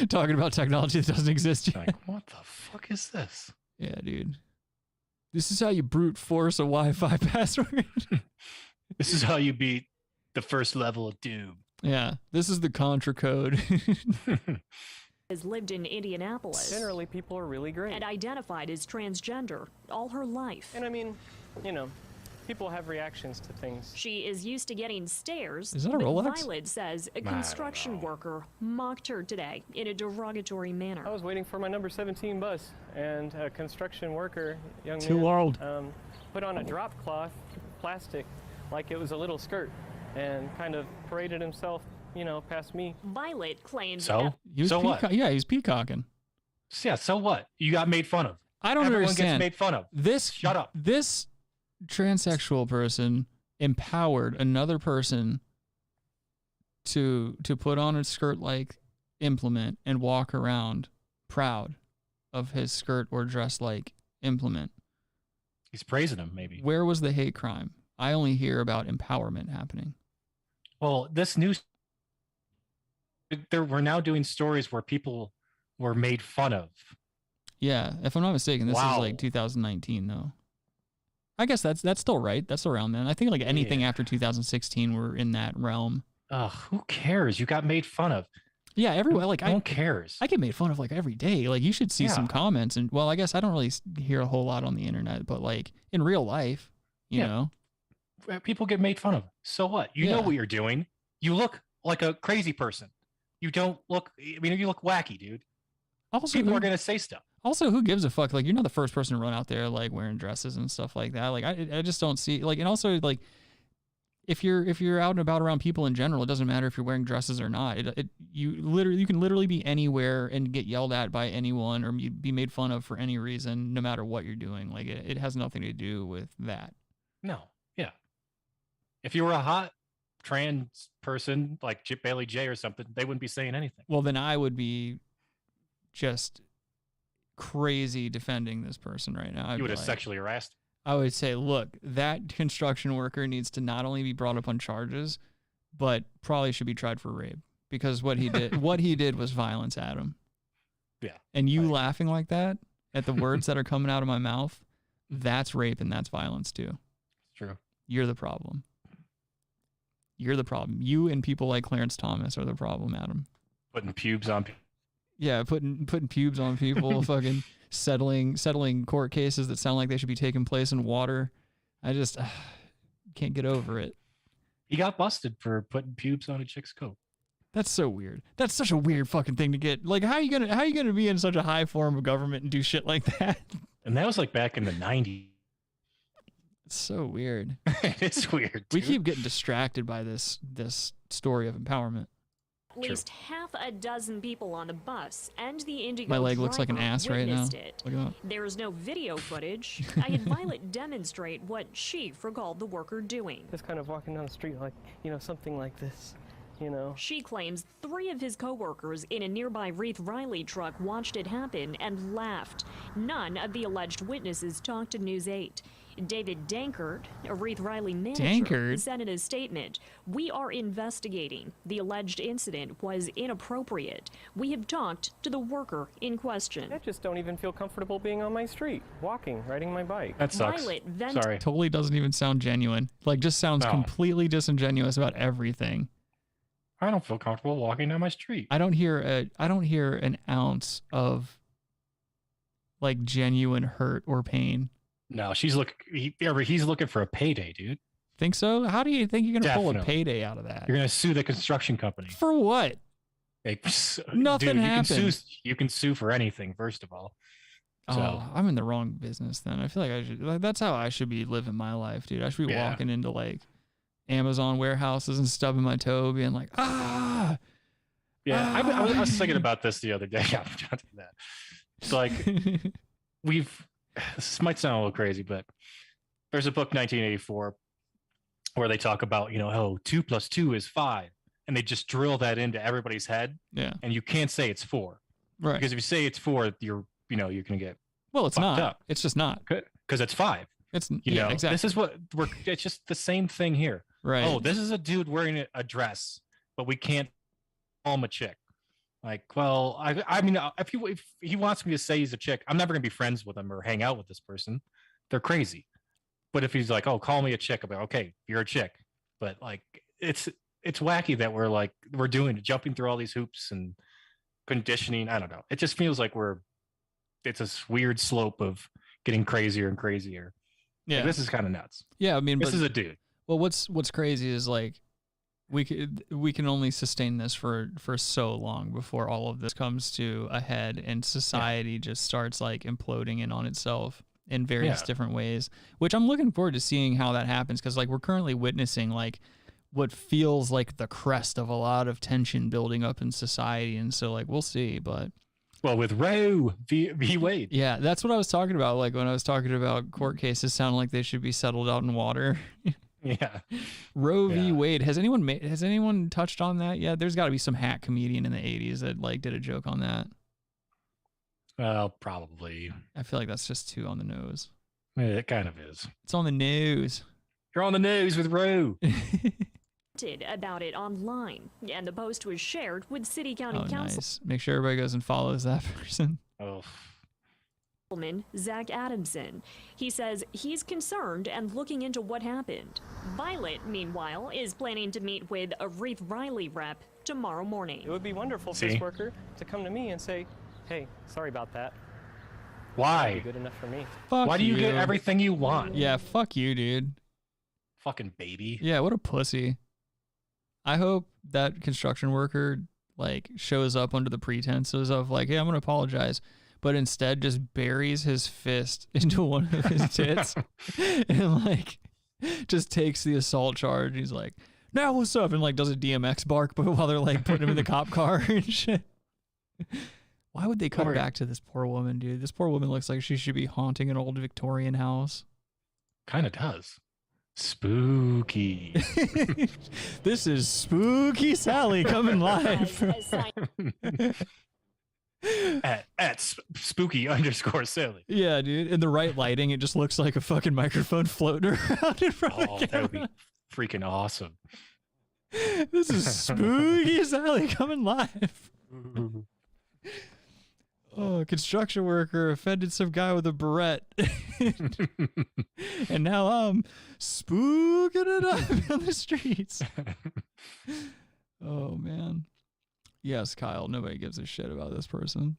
talking about technology that doesn't exist yet. Like, what the fuck is this? Yeah, dude. This is how you brute force a Wi-Fi password. This is how you beat the first level of Doom. Yeah, this is the Contra code. Has lived in Indianapolis. Generally, people are really great. And identified as transgender all her life. And I mean, you know, people have reactions to things. She is used to getting stares. Is that a but Rolex? Violet says a construction worker mocked her today in a derogatory manner. I was waiting for my number 17 bus, and a construction worker, young Too man, old. put on a drop cloth, plastic, like it was a little skirt, and kind of paraded himself, you know, past me. Violet claims So? He was So what? Yeah, he was peacocking. Yeah, so what? You got made fun of. I don't Everyone understand. gets made fun of. Shut up. This transsexual person empowered another person to put on a skirt-like implement and walk around proud of his skirt or dress-like implement. He's praising him, maybe. Where was the hate crime? I only hear about empowerment happening. Well, this news, we're now doing stories where people were made fun of. Yeah, if I'm not mistaken, this is Wow. like 2019 though. I guess that's still right. That's around then. I think like anything after 2016 we're in that realm. Who cares? You got made fun of. Yeah, everyone like no one cares. I get made fun of like every day. Like you should see some comments, and well, I guess I don't really hear a whole lot on the internet, but like in real life, you know, people get made fun of. So what? You know what you're doing. You look like a crazy person. You don't look. I mean, you look wacky, dude. Also, people are gonna say stuff. Also, who gives a fuck? Like, you're not the first person to run out there like wearing dresses and stuff like that. Like, I just don't see like, and also like, if you're out and about around people in general, it doesn't matter if you're wearing dresses or not. You can literally be anywhere and get yelled at by anyone or be made fun of for any reason, no matter what you're doing. Like, it has nothing to do with that. No, yeah. If you were a hot trans person like Bailey J or something, they wouldn't be saying anything. Well, then I would be just crazy defending this person right now. You would have sexually harassed. I would say, look, that construction worker needs to not only be brought up on charges, but probably should be tried for rape because what he did was violence at him. Yeah. And you laughing like that at the words that are coming out of my mouth, that's rape and that's violence too. True. You're the problem. You're the problem. You and people like Clarence Thomas are the problem, Adam. Putting pubes on people. Yeah, putting pubes on people, fucking settling court cases that sound like they should be taking place in water. I just can't get over it. He got busted for putting pubes on a chick's coat. That's so weird. That's such a weird fucking thing to get. Like, how are you gonna be in such a high form of government and do shit like that? And that was like back in the 90s. It's so weird. It's weird. Dude. We keep getting distracted by this story of empowerment. At least half a dozen people on the bus and the Indigo My leg looks like an driver ass right now. witnessed it. Look at that. There is no video footage. I had Violet demonstrate what she recalled the worker doing. Just kind of walking down the street like, you know, something like this, you know. She claims 3 of his co-workers in a nearby Reith Riley truck watched it happen and laughed. None of the alleged witnesses talked to News 8. David Dankert, a Reith Riley manager, said in a statement, "We are investigating. The alleged incident was inappropriate. We have talked to the worker in question." I just don't even feel comfortable being on my street, walking, riding my bike. That sucks. Sorry. Totally doesn't even sound genuine. Like, just sounds completely disingenuous about everything. I don't feel comfortable walking down my street. I don't hear an ounce of like genuine hurt or pain. No, he's looking for a payday, dude. Think so? How do you think you're gonna pull a Definitely. payday out of that? You're gonna sue the construction company. For what? Like, Nothing dude, happened. You can sue for anything. First of all, Oh, I'm in the wrong business then. I feel like I should. Like, that's how I should be living my life, dude. I should be walking into like Amazon warehouses and stubbing my toe, being like, ah. Yeah, I was thinking about this the other day. I'm trying to do that. It's like this might sound a little crazy, but there's a book 1984 where they talk about, 2 + 2 is 5, and they just drill that into everybody's head. Yeah, and you can't say it's 4, right? Because if you say it's 4, you're gonna get it's not. up. It's just not because it's 5. It's exactly. This is what it's just the same thing here. Right. Oh, this is a dude wearing a dress, but we can't call him a chick. Like, well, I mean, if he wants me to say he's a chick, I'm never gonna be friends with him or hang out with this person. They're crazy. But if he's like, oh, call me a chick, I'm like, okay, you're a chick. But like, it's wacky that we're jumping through all these hoops and conditioning. I don't know. It just feels like it's a weird slope of getting crazier and crazier. Yeah, like, this is kind of nuts. Yeah, I mean, this is a dude. Well, what's crazy is like we can only sustain this for so long before all of this comes to a head and society just starts like imploding in on itself in various different ways, which I'm looking forward to seeing how that happens, because like we're currently witnessing like what feels like the crest of a lot of tension building up in society, and so like we'll see. But well, with Roe v. Wade, yeah, that's what I was talking about. Like when I was talking about court cases sound like they should be settled out in water. Yeah, Roe v. Wade. Has anyone touched on that yet? There's got to be some hack comedian in the 80s that like did a joke on that. Well, probably. I feel like that's just too on the nose. Yeah, it kind of is. It's on the news. You're on the news with Roe. About it online, and the post was shared with City County Council. Nice. Make sure everybody goes and follows that person. Oh. Zach Adamson. He says he's concerned and looking into what happened. Violet, meanwhile, is planning to meet with a Reith Riley rep tomorrow morning. It would be wonderful for this worker to come to me and say, hey, sorry about that. Why? That'd be good enough for me. Why do you get everything you want? Yeah, fuck you, dude. Fucking baby. Yeah, what a pussy. I hope that construction worker like shows up under the pretenses of like, hey, I'm gonna apologize, but instead just buries his fist into one of his tits and like just takes the assault charge. He's like, now what's up? And like does a DMX bark, but while they're like putting him in the cop car and shit. Why would they cut back to this poor woman, dude? This poor woman looks like she should be haunting an old Victorian house. Kind of does. Spooky. This is Spooky Sally coming live. at spooky_Sally. Yeah, dude. In the right lighting, it just looks like a fucking microphone floating around in front of the camera. That would be freaking awesome. This is Spooky Sally coming live. Oh, construction worker offended some guy with a beret. And now I'm spooking it up on the streets. Oh, man. Yes, Kyle. Nobody gives a shit about this person.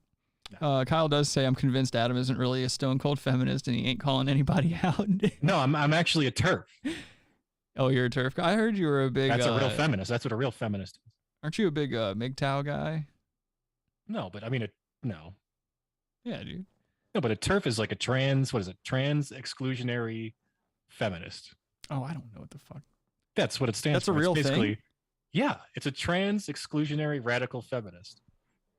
Kyle does say, I'm convinced Adam isn't really a stone cold feminist and he ain't calling anybody out. No, I'm actually a TERF. Oh, you're a TERF guy? I heard you were a big... That's a real feminist. That's what a real feminist is. Aren't you a big MGTOW guy? No, but I mean, no. Yeah, dude. No, but a TERF is like a trans exclusionary feminist. Oh, I don't know what the fuck. That's what it stands for. That's a real thing? Yeah, it's a trans exclusionary radical feminist.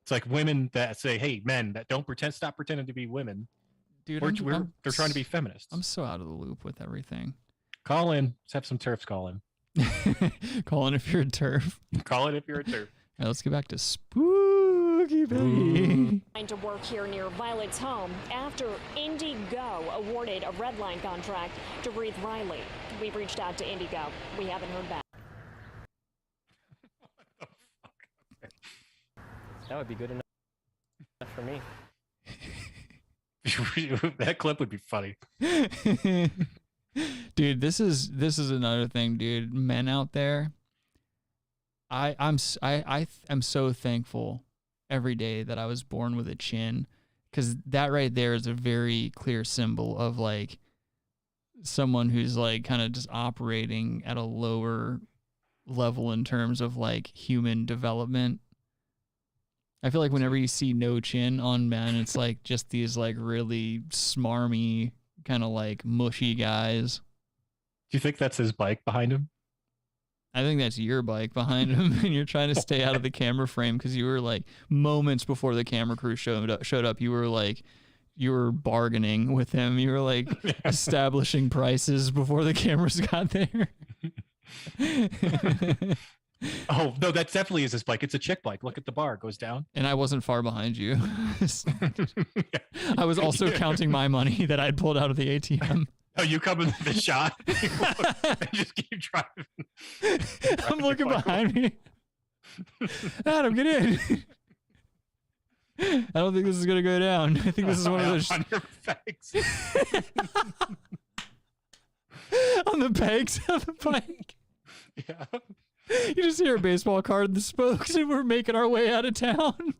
It's like women that say, hey, men that stop pretending to be women. Dude, they're trying to be feminists. I'm so out of the loop with everything. Call in. Let's have some TERFs call in. Call in if you're a TERF. Call in if you're a TERF. Right, let's get back to Spooky Baby. Trying to work here near Violet's home after Indigo awarded a red line contract to Reith Riley. We've reached out to Indigo. We haven't heard back. That would be good enough for me. That clip would be funny. Dude, this is another thing, dude. Men out there, I'm so thankful every day that I was born with a chin, because that right there is a very clear symbol of like someone who's like kind of just operating at a lower level in terms of like human development. I feel like whenever you see no chin on men, it's like just these like really smarmy, kind of like mushy guys. Do you think that's his bike behind him? I think that's your bike behind him, and you're trying to stay out of the camera frame because you were like moments before the camera crew showed up. You were bargaining with him. You were like establishing prices before the cameras got there. Oh, no, that definitely is his bike. It's a chick bike. Look at the bar. It goes down. And I wasn't far behind you. I was also counting my money that I'd pulled out of the ATM. Oh, you come in the shot and just keep driving. I'm looking behind me. Adam, get in. I don't think this is going to go down. I think this is one of those... On your pegs. On the pegs of the bike. Yeah. You just hear a baseball card in the spokes and we're making our way out of town.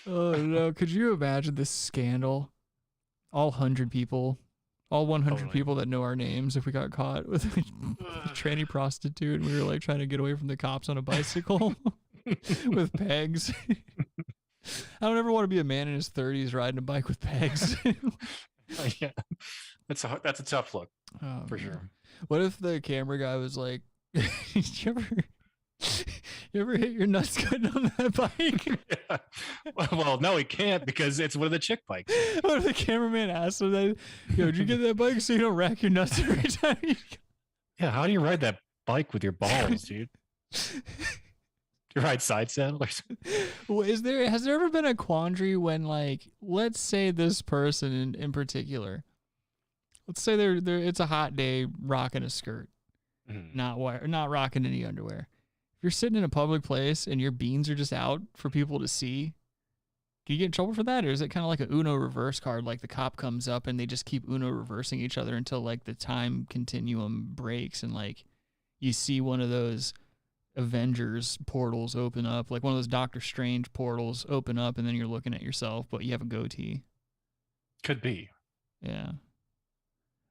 Oh, no. Could you imagine this scandal? All 100 people. All 100 people that know our names if we got caught with a tranny prostitute and we were like trying to get away from the cops on a bicycle with pegs. I don't ever want to be a man in his 30s riding a bike with pegs. Yeah. That's a tough look, for sure. What if the camera guy was like, you ever hit your nuts getting on that bike? Yeah. Well, no, he can't because it's one of the chick bikes. What if the cameraman asked him that, yo, did you get that bike so you don't rack your nuts every time you go? Yeah, how do you ride that bike with your balls, dude? Do you ride side saddle or something? Well, has there ever been a quandary when, like, let's say this person in particular, let's say they're it's a hot day rocking a skirt, not rocking any underwear. If you're sitting in a public place and your beans are just out for people to see, can you get in trouble for that? Or is it kind of like a Uno reverse card? Like the cop comes up and they just keep Uno reversing each other until like the time continuum breaks and like you see one of those Avengers portals open up, like one of those Doctor Strange portals open up and then you're looking at yourself, but you have a goatee. Could be. Yeah.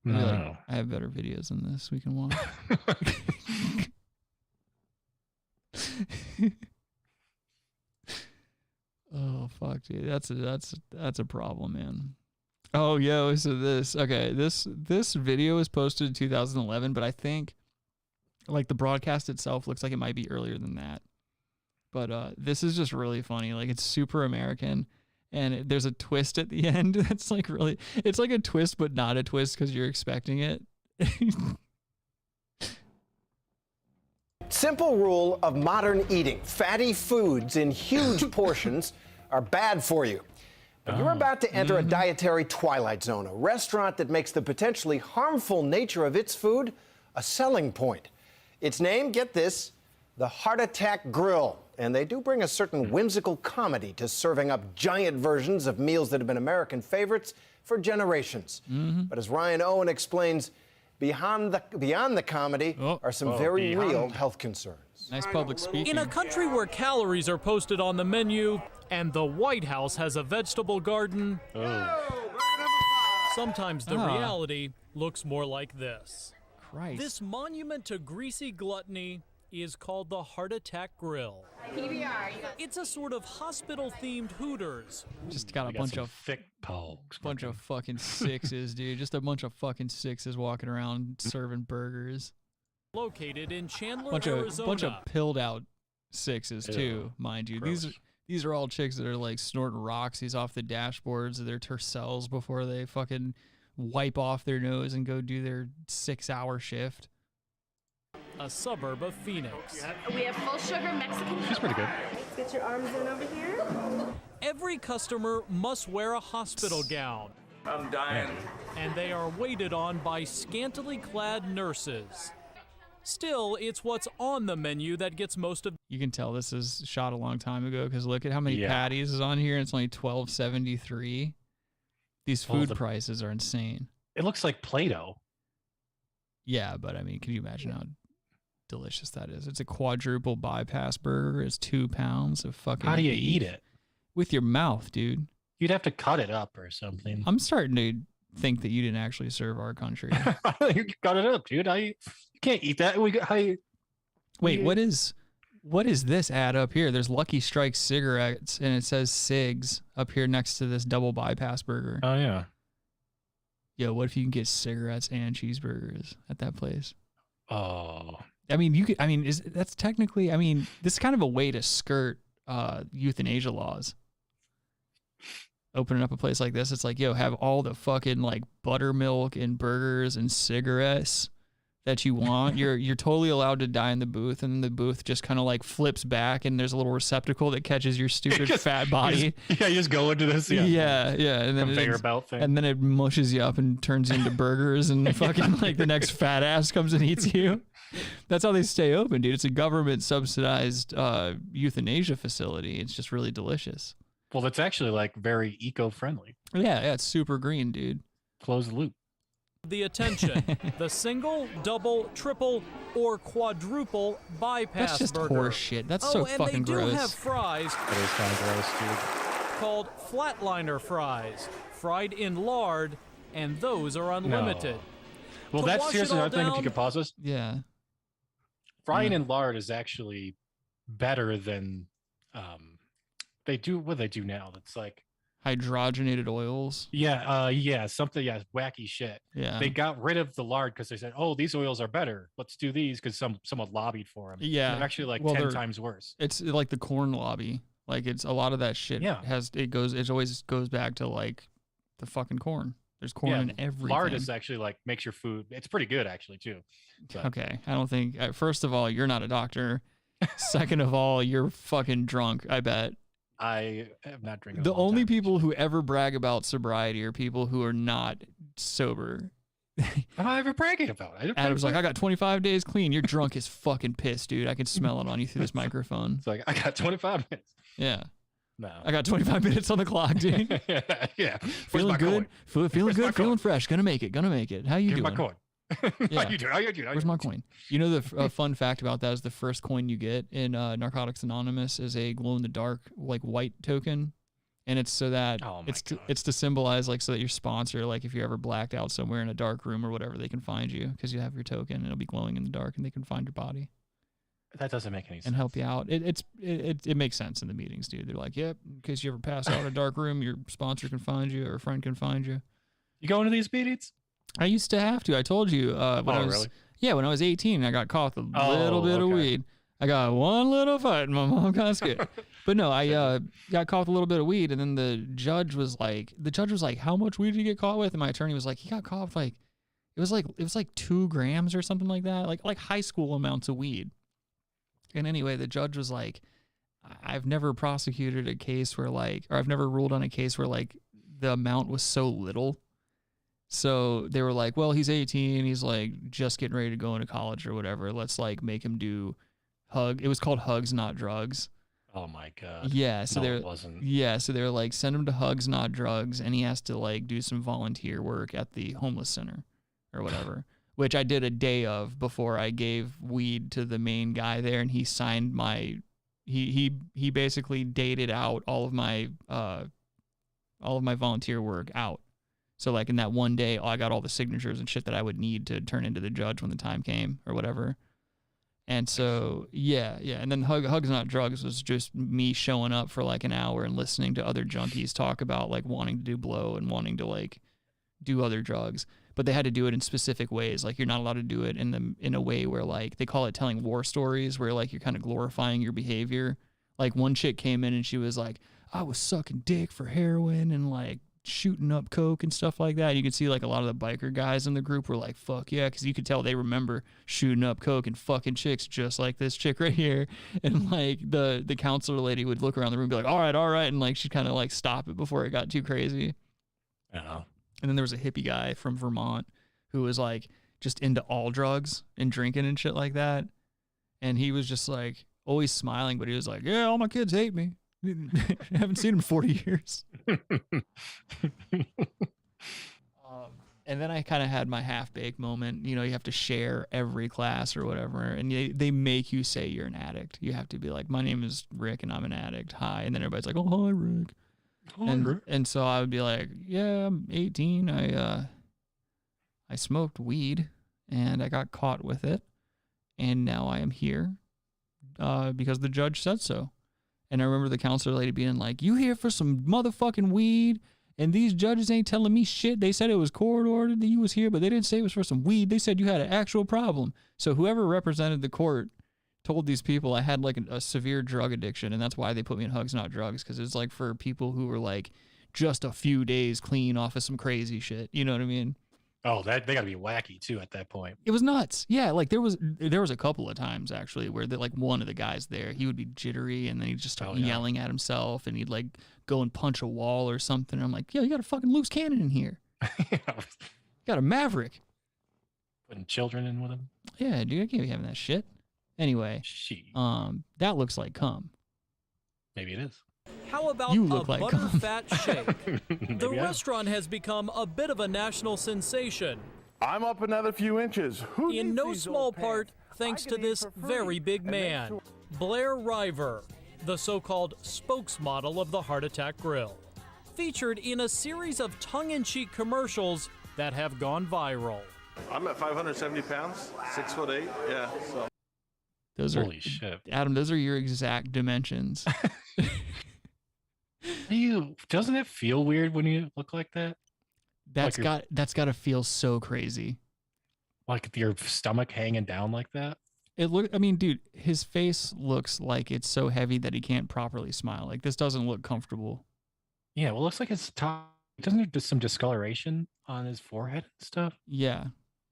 No. Like, I have better videos than this we can watch. Oh fuck, dude, that's a problem, man. Oh, yo, so this video was posted in 2011, but I think like the broadcast itself looks like it might be earlier than that. But this is just really funny. Like it's super American, and there's a twist at the end. That's like really, it's like a twist, but not a twist because you're expecting it. Simple rule of modern eating. Fatty foods in huge portions are bad for you. But you're about to enter a dietary twilight zone, a restaurant that makes the potentially harmful nature of its food a selling point. Its name, get this, the Heart Attack Grill. And they do bring a certain whimsical comedy to serving up giant versions of meals that have been American favorites for generations. But as Ryan Owen explains, beyond the comedy are some very real health concerns. Nice public speaking. In a country where calories are posted on the menu and the White House has a vegetable garden, sometimes the reality looks more like this. Christ. This monument to greasy gluttony is called the Heart Attack Grill. It's a sort of hospital-themed Hooters. Just got a bunch of Thicc PAWGS. Bunch of fucking sixes, dude. Just a bunch of fucking sixes walking around serving burgers. Located in Chandler, Bunch Arizona. of pilled out sixes too, mind you. Gross. These are all chicks that are like snorting Roxy's off the dashboards of their Tercels before they fucking wipe off their nose and go do their 6-hour shift. A suburb of Phoenix. We have full sugar Mexican. She's pretty good. Get your arms in over here. Every customer must wear a hospital gown. I'm dying. And they are waited on by scantily clad nurses. Still, it's what's on the menu that gets most of. You can tell this is shot a long time ago because look at how many patties is on here. And it's only $12.73. These food prices are insane. It looks like Play-Doh. Yeah, but I mean, can you imagine how delicious that is? It's a quadruple bypass burger. It's 2 pounds of fucking. How do you beef. eat it? With your mouth, dude. You'd have to cut it up or something. I'm starting to think that you didn't actually serve our country. You cut it up, dude. You can't eat that. Wait, what is What is this ad up here? There's Lucky Strike cigarettes, and it says cigs up here next to this double bypass burger. Oh, yeah. Yo, what if you can get cigarettes and cheeseburgers at that place? Oh. I mean, you could. I mean, that's technically? I mean, this is kind of a way to skirt euthanasia laws. Opening up a place like this, it's like, yo, have all the fucking like buttermilk and burgers and cigarettes that you want. You're totally allowed to die in the booth, and the booth just kind of like flips back, and there's a little receptacle that catches your stupid fat body. You just go into this. Yeah, and then conveyor belt thing. And then it mushes you up and turns you into burgers, and fucking like the next fat ass comes and eats you. That's how they stay open, dude. It's a government subsidized euthanasia facility. It's just really delicious. Well, that's actually like very eco-friendly. Yeah, it's super green, dude. Close the loop. The attention, the single, double, triple, or quadruple bypass That's just burger. horse shit. That's so fucking gross. And they do have fries That is kind of gross, dude. called flatliner fries, fried in lard, and those are unlimited. Well, To that's wash here's it all another thing. If you down- could pause this. Yeah. Frying in lard is actually better than they do what they do now. That's like Hydrogenated oils. something wacky shit. Yeah. They got rid of the lard because they said, "Oh, these oils are better. Let's do these," because someone lobbied for them. Yeah. They're actually like Well, 10 they're- times worse. It's like the corn lobby. Like it's a lot of that shit. Yeah. It always goes back to like the fucking corn. There's corn in everything. Lard is actually like makes your food. It's pretty good actually too. But- Okay, I don't think. First of all, you're not a doctor. Second of all, you're fucking drunk. I bet. I am not drinking. The only people who ever brag about sobriety are people who are not sober. I'm not ever bragging about it. Adam's like, I got 25 days clean. You're drunk as fucking piss, dude. I can smell it on you through this microphone. It's like I got 25 minutes. Yeah. No. I got 25 minutes on the clock, dude. Yeah. Feeling good. Feeling Where's my good. Feeling coin? fresh. Gonna make it. Gonna make it. How you Give me doing? my coin. Yeah. How you doing? How you doing? Where's my coin? You know the fun fact about that is the first coin you get in Narcotics Anonymous is a glow in the dark like white token, and it's so that it's to symbolize like so that your sponsor, like if you're ever blacked out somewhere in a dark room or whatever, they can find you because you have your token and it'll be glowing in the dark and they can find your body That doesn't make any sense. and help you out. It makes sense in the meetings, dude. They're like, yep, in case you ever pass out in a dark room, your sponsor can find you or a friend can find you. You go into these meetings? I used to have to. I told you. When I was, really? Yeah, when I was 18, I got caught with a little bit of weed. I got one little fight, and my mom got scared. But no, I got caught with a little bit of weed, and then the judge was like, "How much weed did you get caught with?" And my attorney was like, "He got caught with it was like 2 grams or something like that, like high school amounts of weed." And anyway, the judge was like, "I've never prosecuted a case where or I've never ruled on a case where the amount was so little." So they were like, well, he's 18. He's like just getting ready to go into college or whatever. Let's make him do It was called Hugs, Not Drugs. Oh my God. Yeah. So it wasn't. Yeah. So they were like, send him to Hugs, Not Drugs. And he has to do some volunteer work at the homeless center or whatever, which I did a day of before I gave weed to the main guy there. And he signed he basically dated out all of my volunteer work out. So in that one day, I got all the signatures and shit that I would need to turn into the judge when the time came or whatever. And so, yeah. And then Hugs Not Drugs was just me showing up for an hour and listening to other junkies talk about wanting to do blow and wanting to do other drugs. But they had to do it in specific ways. You're not allowed to do it in a way where they call it telling war stories, where you're kind of glorifying your behavior. One chick came in and she was like, I was sucking dick for heroin and shooting up coke and stuff like that. You could see a lot of the biker guys in the group were like, fuck yeah, because you could tell they remember shooting up coke and fucking chicks just like this chick right here. And the counselor lady would look around the room and be like, all right, and she'd kind of stop it before it got too crazy. Oh. And then there was a hippie guy from Vermont who was just into all drugs and drinking and shit like that. And he was just always smiling, but he was like, yeah, all my kids hate me. I haven't seen him in 40 years. And then I kind of had my half-baked moment. You have to share every class or whatever. And they make you say you're an addict. You have to be like, my name is Rick and I'm an addict. Hi. And then everybody's like, oh, hi, Rick. And so I would be like, yeah, I'm 18. I smoked weed and I got caught with it. And now I am here because the judge said so. And I remember the counselor lady being like, "You here for some motherfucking weed? And these judges ain't telling me shit. They said it was court ordered that you was here, but they didn't say it was for some weed. They said you had an actual problem." So whoever represented the court told these people I had like a severe drug addiction, and that's why they put me in Hugs Not Drugs, because it's like for people who were like just a few days clean off of some crazy shit. You know what I mean? Oh, they got to be wacky too at that point. It was nuts. Yeah, like there was a couple of times actually where like one of the guys there, he would be jittery and then he'd just start yelling at himself and he'd like go and punch a wall or something. I'm like, "Yo, you got a fucking loose cannon in here. You got a Maverick." Putting children in with him. Yeah, dude, I can't be having that shit. Anyway, that looks like cum. Maybe it is. How about You a look like cum. butterfat shake? The restaurant has become a bit of a national sensation. I'm up another few inches. Who In needs no these small old part pants? thanks I to can eat this for free. very big And make man, sure- Blair River, the so-called spokesmodel of the Heart Attack Grill, featured in a series of tongue-in-cheek commercials that have gone viral. I'm at 570 pounds, 6'8". Yeah. So. Those are Holy shit. Adam, those are your exact dimensions. Doesn't it feel weird when you look like that? That's got to feel so crazy. Like your stomach hanging down like that? I mean, dude, his face looks like it's so heavy that he can't properly smile. Like this doesn't look comfortable. Yeah, well, it looks like his top. Doesn't it do some discoloration on his forehead and stuff? Yeah.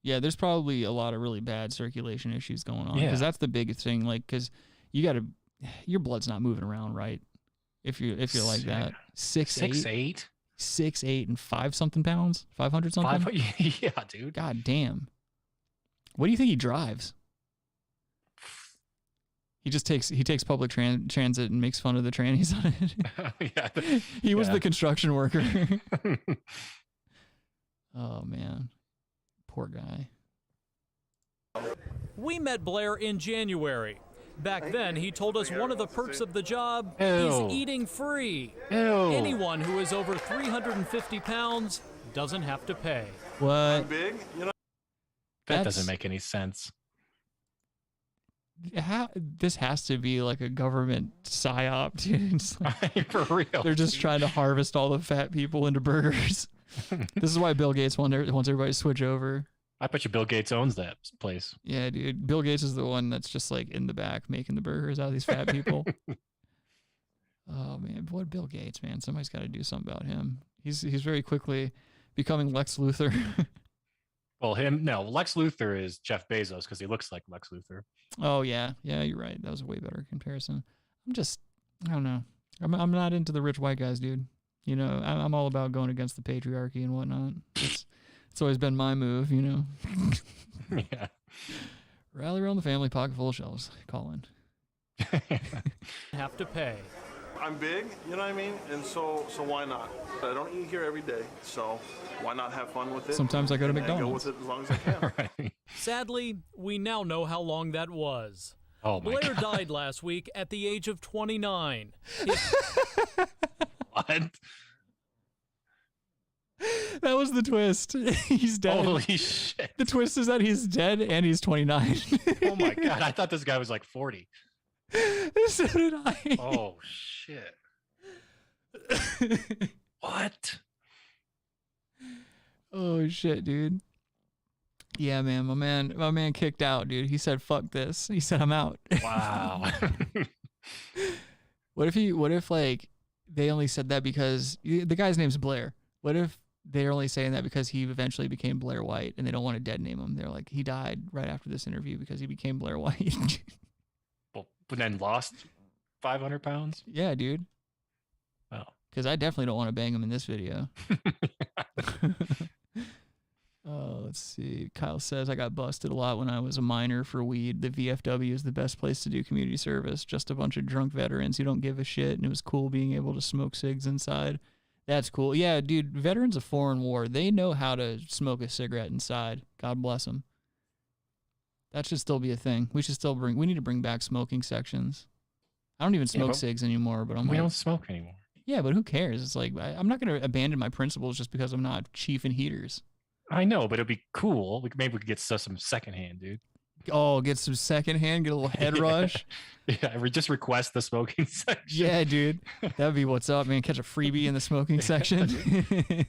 Yeah, there's probably a lot of really bad circulation issues going on. Yeah. Because that's the biggest thing. Like, because your blood's not moving around, right? If you're like that. 6'8"? 6'8" and 5-something pounds? 500 something? Yeah, dude. God damn. What do you think he drives? He takes public transit and makes fun of the trannies on it. Yeah. He was the construction worker. Oh man. Poor guy. We met Blair in January. Back then, he told us one of the perks of the job Ew. is eating free. Ew. Anyone who is over 350 pounds doesn't have to pay. What? Big, you know. That doesn't make any sense. This has to be like a government psyop, dude. It's like, For real. they're just trying to harvest all the fat people into burgers. This is why Bill Gates wants everybody to switch over. I bet you Bill Gates owns that place. Yeah, dude. Bill Gates is the one that's just like in the back making the burgers out of these fat people. Oh man, what Bill Gates, man. Somebody's got to do something about him. He's very quickly becoming Lex Luthor. Well, Lex Luthor is Jeff Bezos because he looks like Lex Luthor. Oh yeah, you're right. That was a way better comparison. I don't know. I'm not into the rich white guys, dude. You know, I'm all about going against the patriarchy and whatnot. It's always been my move, you know. Yeah. Rally around the family, pocket full of shells. Colin. Have to pay. I'm big, you know what I mean? And so why not? I don't eat here every day, so why not have fun with it? Sometimes I go to and McDonald's. go with it as long as I can. Right. Sadly, we now know how long that was. Oh my Blair God. died last week at the age of 29. What? That was the twist. He's dead. Holy shit. The twist is that he's dead and he's 29. Oh my God. I thought this guy was like 40. So did I. Oh shit. What? Oh shit, dude. Yeah, man. My man kicked out, dude. He said, "Fuck this." He said, "I'm out." Wow. What if like they only said that because the guy's name's Blair? What if they're only saying that because he eventually became Blair White and they don't want to dead name him? They're like, he died right after this interview because he became Blair White. Well, but then lost 500 pounds? Yeah, dude. Oh. Because I definitely don't want to bang him in this video. Let's see. Kyle says, I got busted a lot when I was a minor for weed. The VFW is the best place to do community service. Just a bunch of drunk veterans who don't give a shit, and it was cool being able to smoke cigs inside. That's cool. Yeah, dude, veterans of foreign war, they know how to smoke a cigarette inside. God bless them. That should still be a thing. We need to bring back smoking sections. I don't even smoke cigs anymore, but we don't smoke anymore. Yeah, but who cares? It's like, I'm not going to abandon my principles just because I'm not chief in heaters. I know, but it'd be cool. Maybe we could get some secondhand, dude. Oh, get some secondhand, get a little head rush. Yeah, just request the smoking section. Yeah, dude. That'd be what's up, man. Catch a freebie in the smoking section.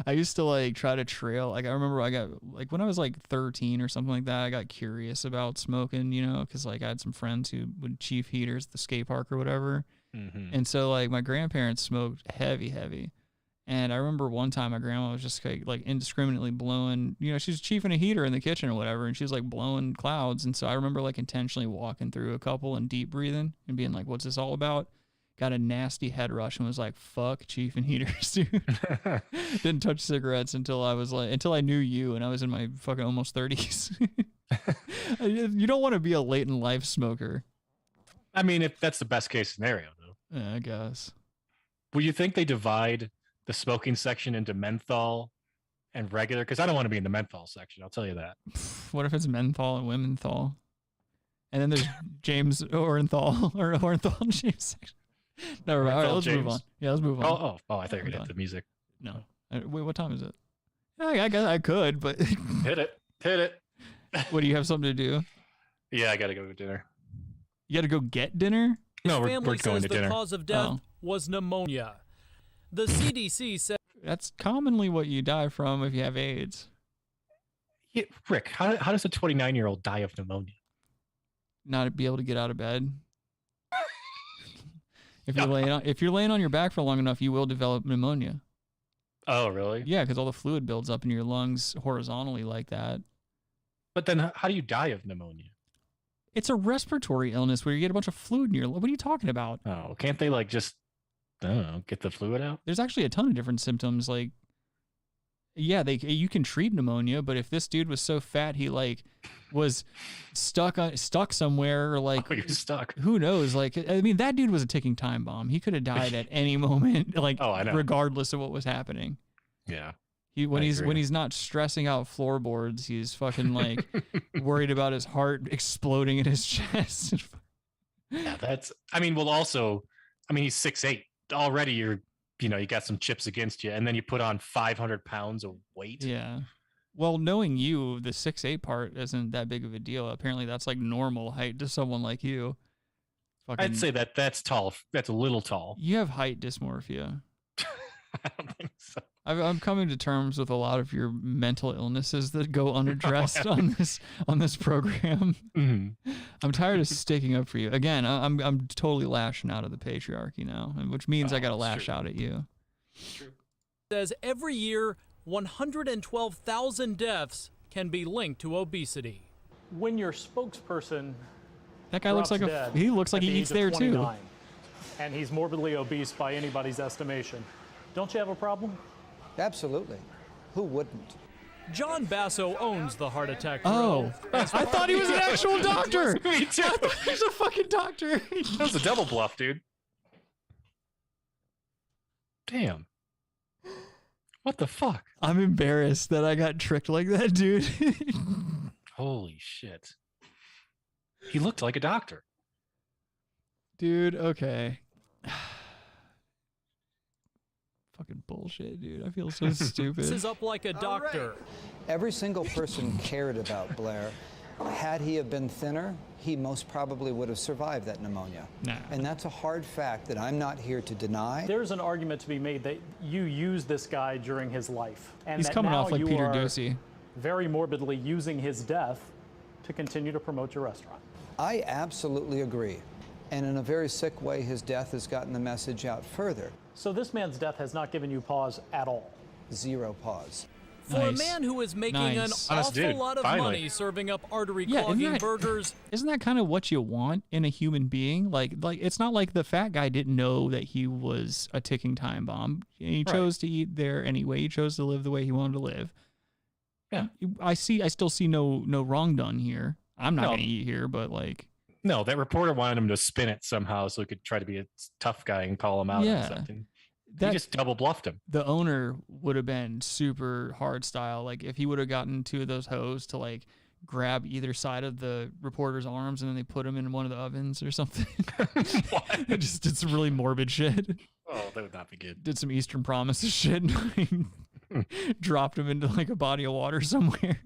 I used to like try to trail. Like I remember I got like when I was like 13 or something like that, I got curious about smoking, you know, because like I had some friends who would chief heaters at the skate park or whatever. And so like my grandparents smoked heavy. And I remember one time my grandma was just like indiscriminately blowing, you know, she was chiefing a heater in the kitchen or whatever, and she was like blowing clouds. And so I remember like intentionally walking through a couple and deep breathing and being like, what's this all about? Got a nasty head rush and was like, fuck chiefing heaters, dude. Didn't touch cigarettes until I knew you, and I was in my fucking almost 30s. You don't want to be a late in life smoker. I mean, if that's the best case scenario, though. Yeah, I guess. Will you think they divide the smoking section into menthol and regular? Because I don't want to be in the menthol section. I'll tell you that. What if it's menthol and womenthol? And then there's James Orenthal or Orenthal and James section. Never mind. All right, let's move on. Yeah, let's move on. Oh! I thought you were gonna hit the music. No. Wait, what time is it? I guess I could, but hit it. What, do you have something to do? Yeah, I gotta go to dinner. You gotta go get dinner? No, His we're family going says to the dinner. cause of death was pneumonia. The CDC said that's commonly what you die from if you have AIDS. Yeah, Rick, how does a 29-year-old die of pneumonia? Not be able to get out of bed. If you're laying on your back for long enough, you will develop pneumonia. Oh, really? Yeah, because all the fluid builds up in your lungs horizontally like that. But then how do you die of pneumonia? It's a respiratory illness where you get a bunch of fluid in your lungs. What are you talking about? Oh, can't they like just, I don't know, get the fluid out? There's actually a ton of different symptoms. Like, yeah, you can treat pneumonia, but if this dude was so fat he like was stuck somewhere or like he was stuck. Who knows? Like, I mean, that dude was a ticking time bomb. He could have died at any moment, like regardless of what was happening. Yeah. When he's not stressing out floorboards, he's fucking like worried about his heart exploding in his chest. Yeah, he's 6'8". Already you got some chips against you, and then you put on 500 pounds of weight. Yeah. Well, knowing you, the 6'8" part isn't that big of a deal. Apparently that's like normal height to someone like you. I'd say that's tall. That's a little tall. You have height dysmorphia. I don't think so. I'm coming to terms with a lot of your mental illnesses that go unaddressed on this program. Mm-hmm. I'm tired of sticking up for you. Again, I'm totally lashing out at the patriarchy now, which means I got to lash out at you. True. Says every year 112,000 deaths can be linked to obesity. When your spokesperson that guy looks like he looks like he eats there too, and he's morbidly obese by anybody's estimation, don't you have a problem? Absolutely. Who wouldn't? John Basso owns the heart attack. Oh, I thought he was an actual doctor. Me too. I thought he was a fucking doctor. That was a double bluff, dude. Damn. What the fuck? I'm embarrassed that I got tricked like that, dude. Holy shit. He looked like a doctor. Dude, okay. Fucking bullshit, dude. I feel so stupid. This is up like a doctor. Right. Every single person cared about Blair. Had he have been thinner, he most probably would have survived that pneumonia. Nah. And that's a hard fact that I'm not here to deny. There's an argument to be made that you used this guy during his life. And he's that coming now off like you Peter are Ducey. very morbidly using his death to continue to promote your restaurant. I absolutely agree. And in a very sick way, his death has gotten the message out further. So this man's death has not given you pause at all? Zero pause. For a man who is making an awful lot of money serving up artery clogging burgers. Isn't that kind of what you want in a human being? Like it's not like the fat guy didn't know that he was a ticking time bomb. He chose to eat there anyway. He chose to live the way he wanted to live. Yeah. I still see no wrong done here. I'm not going to eat here, but like. No, that reporter wanted him to spin it somehow so he could try to be a tough guy and call him out on something. He just double bluffed him. The owner would have been super hard style. Like if he would have gotten two of those hoes to like grab either side of the reporter's arms and then they put him in one of the ovens or something. It just did some really morbid shit. Oh, that would not be good. Did some Eastern Promises shit and dropped him into like a body of water somewhere.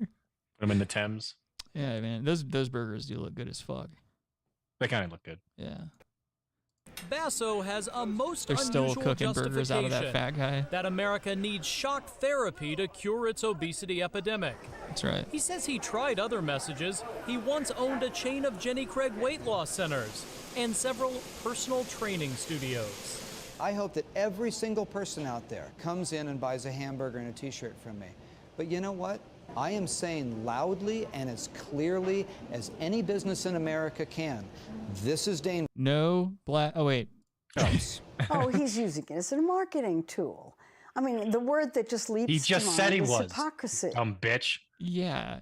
Put him in the Thames. Yeah, man. Those burgers do look good as fuck. They kind of look good. Yeah. Basso has a most They're still unusual cooking burgers out of that fat guy. that America needs shock therapy to cure its obesity epidemic. That's right. He says he tried other messages. He once owned a chain of Jenny Craig weight loss centers and several personal training studios. I hope that every single person out there comes in and buys a hamburger and a t-shirt from me. But you know what? I am saying loudly and as clearly as any business in America can, this is dangerous. No black. Oh, wait. Oh, he's using it as a marketing tool. I mean, the word that just leaps He just to said mind he is was. hypocrisy. Bitch. Yeah.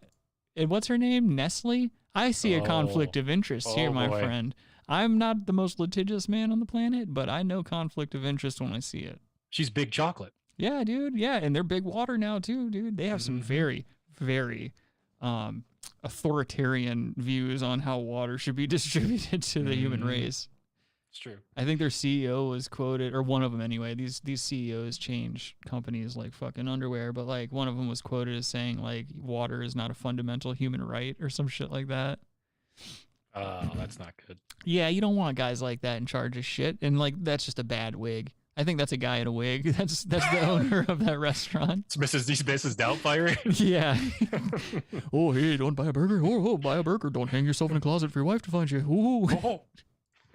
And what's her name? Nestle? I see a conflict of interest here, my boy. friend. I'm not the most litigious man on the planet, but I know conflict of interest when I see it. She's big chocolate. Yeah, dude. Yeah, and they're big water now too, dude. They have some very, very authoritarian views on how water should be distributed to the human race. It's true. I think their CEO was quoted, or one of them anyway. These CEOs change companies like fucking underwear, but like one of them was quoted as saying like water is not a fundamental human right or some shit like that. Oh, that's not good. Yeah, you don't want guys like that in charge of shit, and like that's just a bad wig. I think that's a guy in a wig. That's the owner of that restaurant. It's Mrs. Doubtfire. Yeah. Oh, hey, don't buy a burger. Oh, buy a burger. Don't hang yourself in a closet for your wife to find you. Ooh.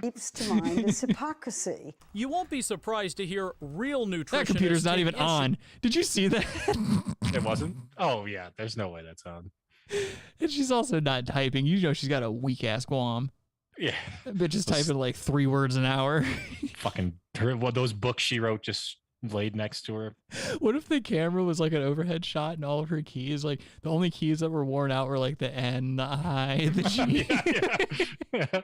Leaps to mind is hypocrisy. You won't be surprised to hear real nutritionists. That computer's not take even issue- on. Did you see that? It wasn't? Oh, yeah. There's no way that's on. And she's also not typing. You know she's got a weak ass Guam. Yeah. That bitch is typing like 3 words an hour. Fucking those books she wrote just laid next to her. What if the camera was like an overhead shot and all of her keys, like the only keys that were worn out were like the N, the I, the G. Yeah.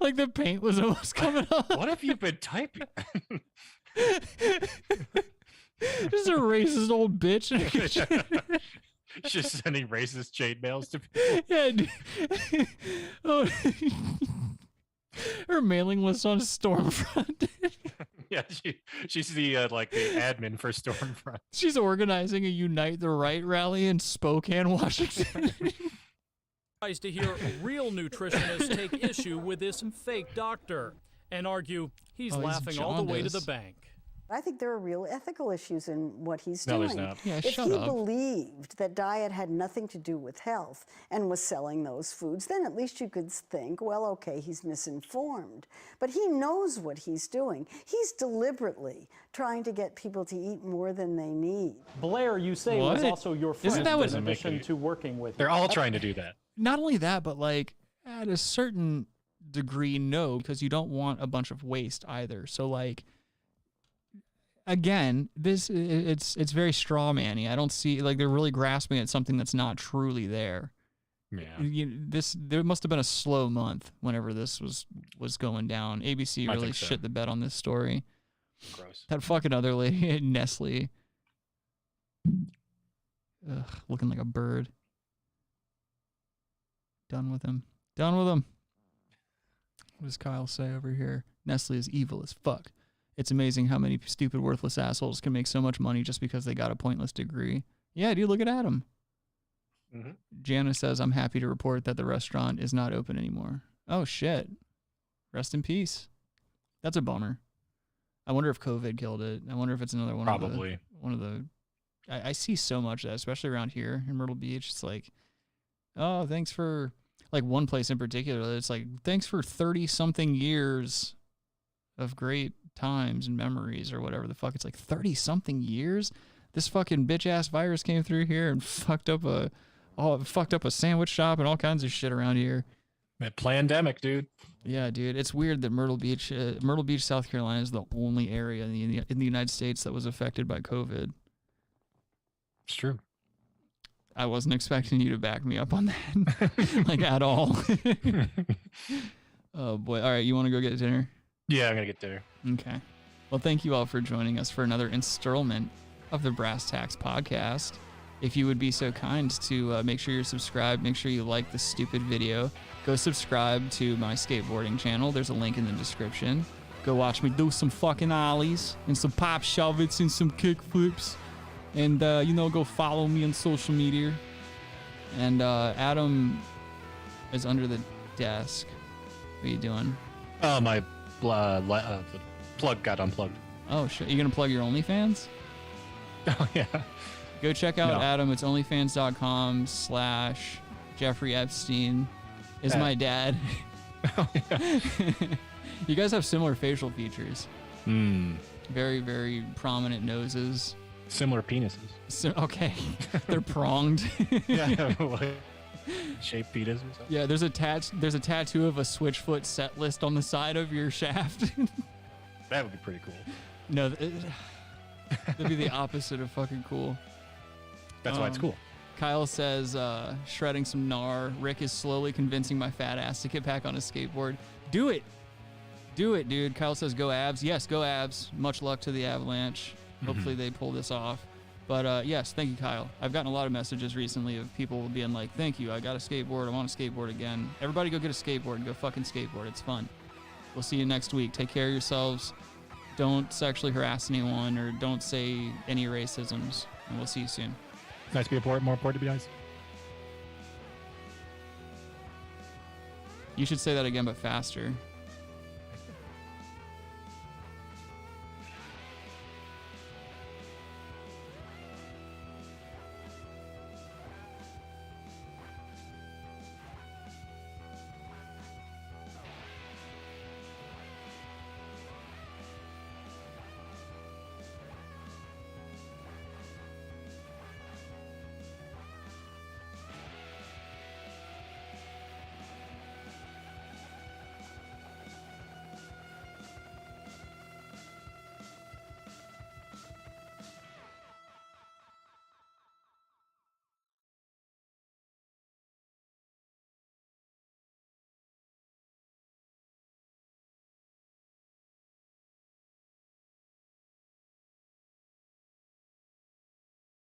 Like the paint was almost coming off. What have you been typing? Just a racist old bitch. Just sending racist chainmails to people. Yeah. Dude. Oh. Her mailing list on Stormfront. Yeah, she's the like the admin for Stormfront. She's organizing a Unite the Right rally in Spokane, Washington. Surprised to hear real nutritionists take issue with this fake doctor and argue he's laughing all the way to the bank. I think there are real ethical issues in what he's No, doing. there's not. Yeah, if shut he up. believed that diet had nothing to do with health and was selling those foods, then at least you could think, well, okay, he's misinformed. But he knows what he's doing. He's deliberately trying to get people to eat more than they need. Blair, you say, was What? also your friend Isn't that what- in addition to working with They're you. all trying to do that. Not only that, but like at a certain degree, no, because you don't want a bunch of waste either. So like, again, it's very straw man-y. I don't see like they're really grasping at something that's not truly there. Yeah. There must have been a slow month whenever this was going down. ABC I really think so. shit the bed on this story. Gross. That fucking other lady, Nestle, looking like a bird. Done with him. Done with him. What does Kyle say over here? Nestle is evil as fuck. It's amazing how many stupid, worthless assholes can make so much money just because they got a pointless degree. Yeah, dude, look at Adam. Mm-hmm. Jana says, I'm happy to report that the restaurant is not open anymore. Oh, shit. Rest in peace. That's a bummer. I wonder if COVID killed it. I wonder if it's another one Probably. of the... I see so much of that, especially around here in Myrtle Beach. It's like, oh, thanks for... Like one place in particular, it's like, thanks for 30-something years of great times and memories or whatever the fuck. It's like 30-something years? This fucking bitch-ass virus came through here and fucked up a sandwich shop and all kinds of shit around here. That plandemic, dude. Yeah, dude. It's weird that Myrtle Beach, South Carolina is the only area in the United States that was affected by COVID. It's true. I wasn't expecting you to back me up on that, like at all. Oh boy! All right, you want to go get dinner? Yeah, I'm gonna get dinner. Okay. Well, thank you all for joining us for another installment of the Brass Tacks Podcast. If you would be so kind to make sure you're subscribed, make sure you like this stupid video. Go subscribe to my skateboarding channel. There's a link in the description. Go watch me do some fucking ollies and some pop shove-its and some kick flips. And, go follow me on social media. And Adam is under the desk. What are you doing? Oh, my the plug got unplugged. Oh shit! You gonna plug your OnlyFans? Oh yeah. Go check out No. Adam. It's onlyfans.com/Jeffrey Epstein is my dad. You guys have similar facial features. Very, very prominent noses. Similar penises. Okay. They're pronged. Yeah. Shaped penis or something. Yeah, there's a tattoo of a Switchfoot set list on the side of your shaft. That would be pretty cool. No, that'd be the opposite of fucking cool. That's why it's cool. Kyle says, shredding some gnar. Rick is slowly convincing my fat ass to get back on his skateboard. Do it. Do it, dude. Kyle says, go Abs. Yes, go Abs. Much luck to the Avalanche. Hopefully they pull this off. But yes, thank you, Kyle. I've gotten a lot of messages recently of people being like, thank you, I got a skateboard. I want to skateboard again. Everybody go get a skateboard and go fucking skateboard. It's fun. We'll see you next week. Take care of yourselves. Don't sexually harass anyone or don't say any racisms. And we'll see you soon. Nice to be more important to be nice. You should say that again, but faster.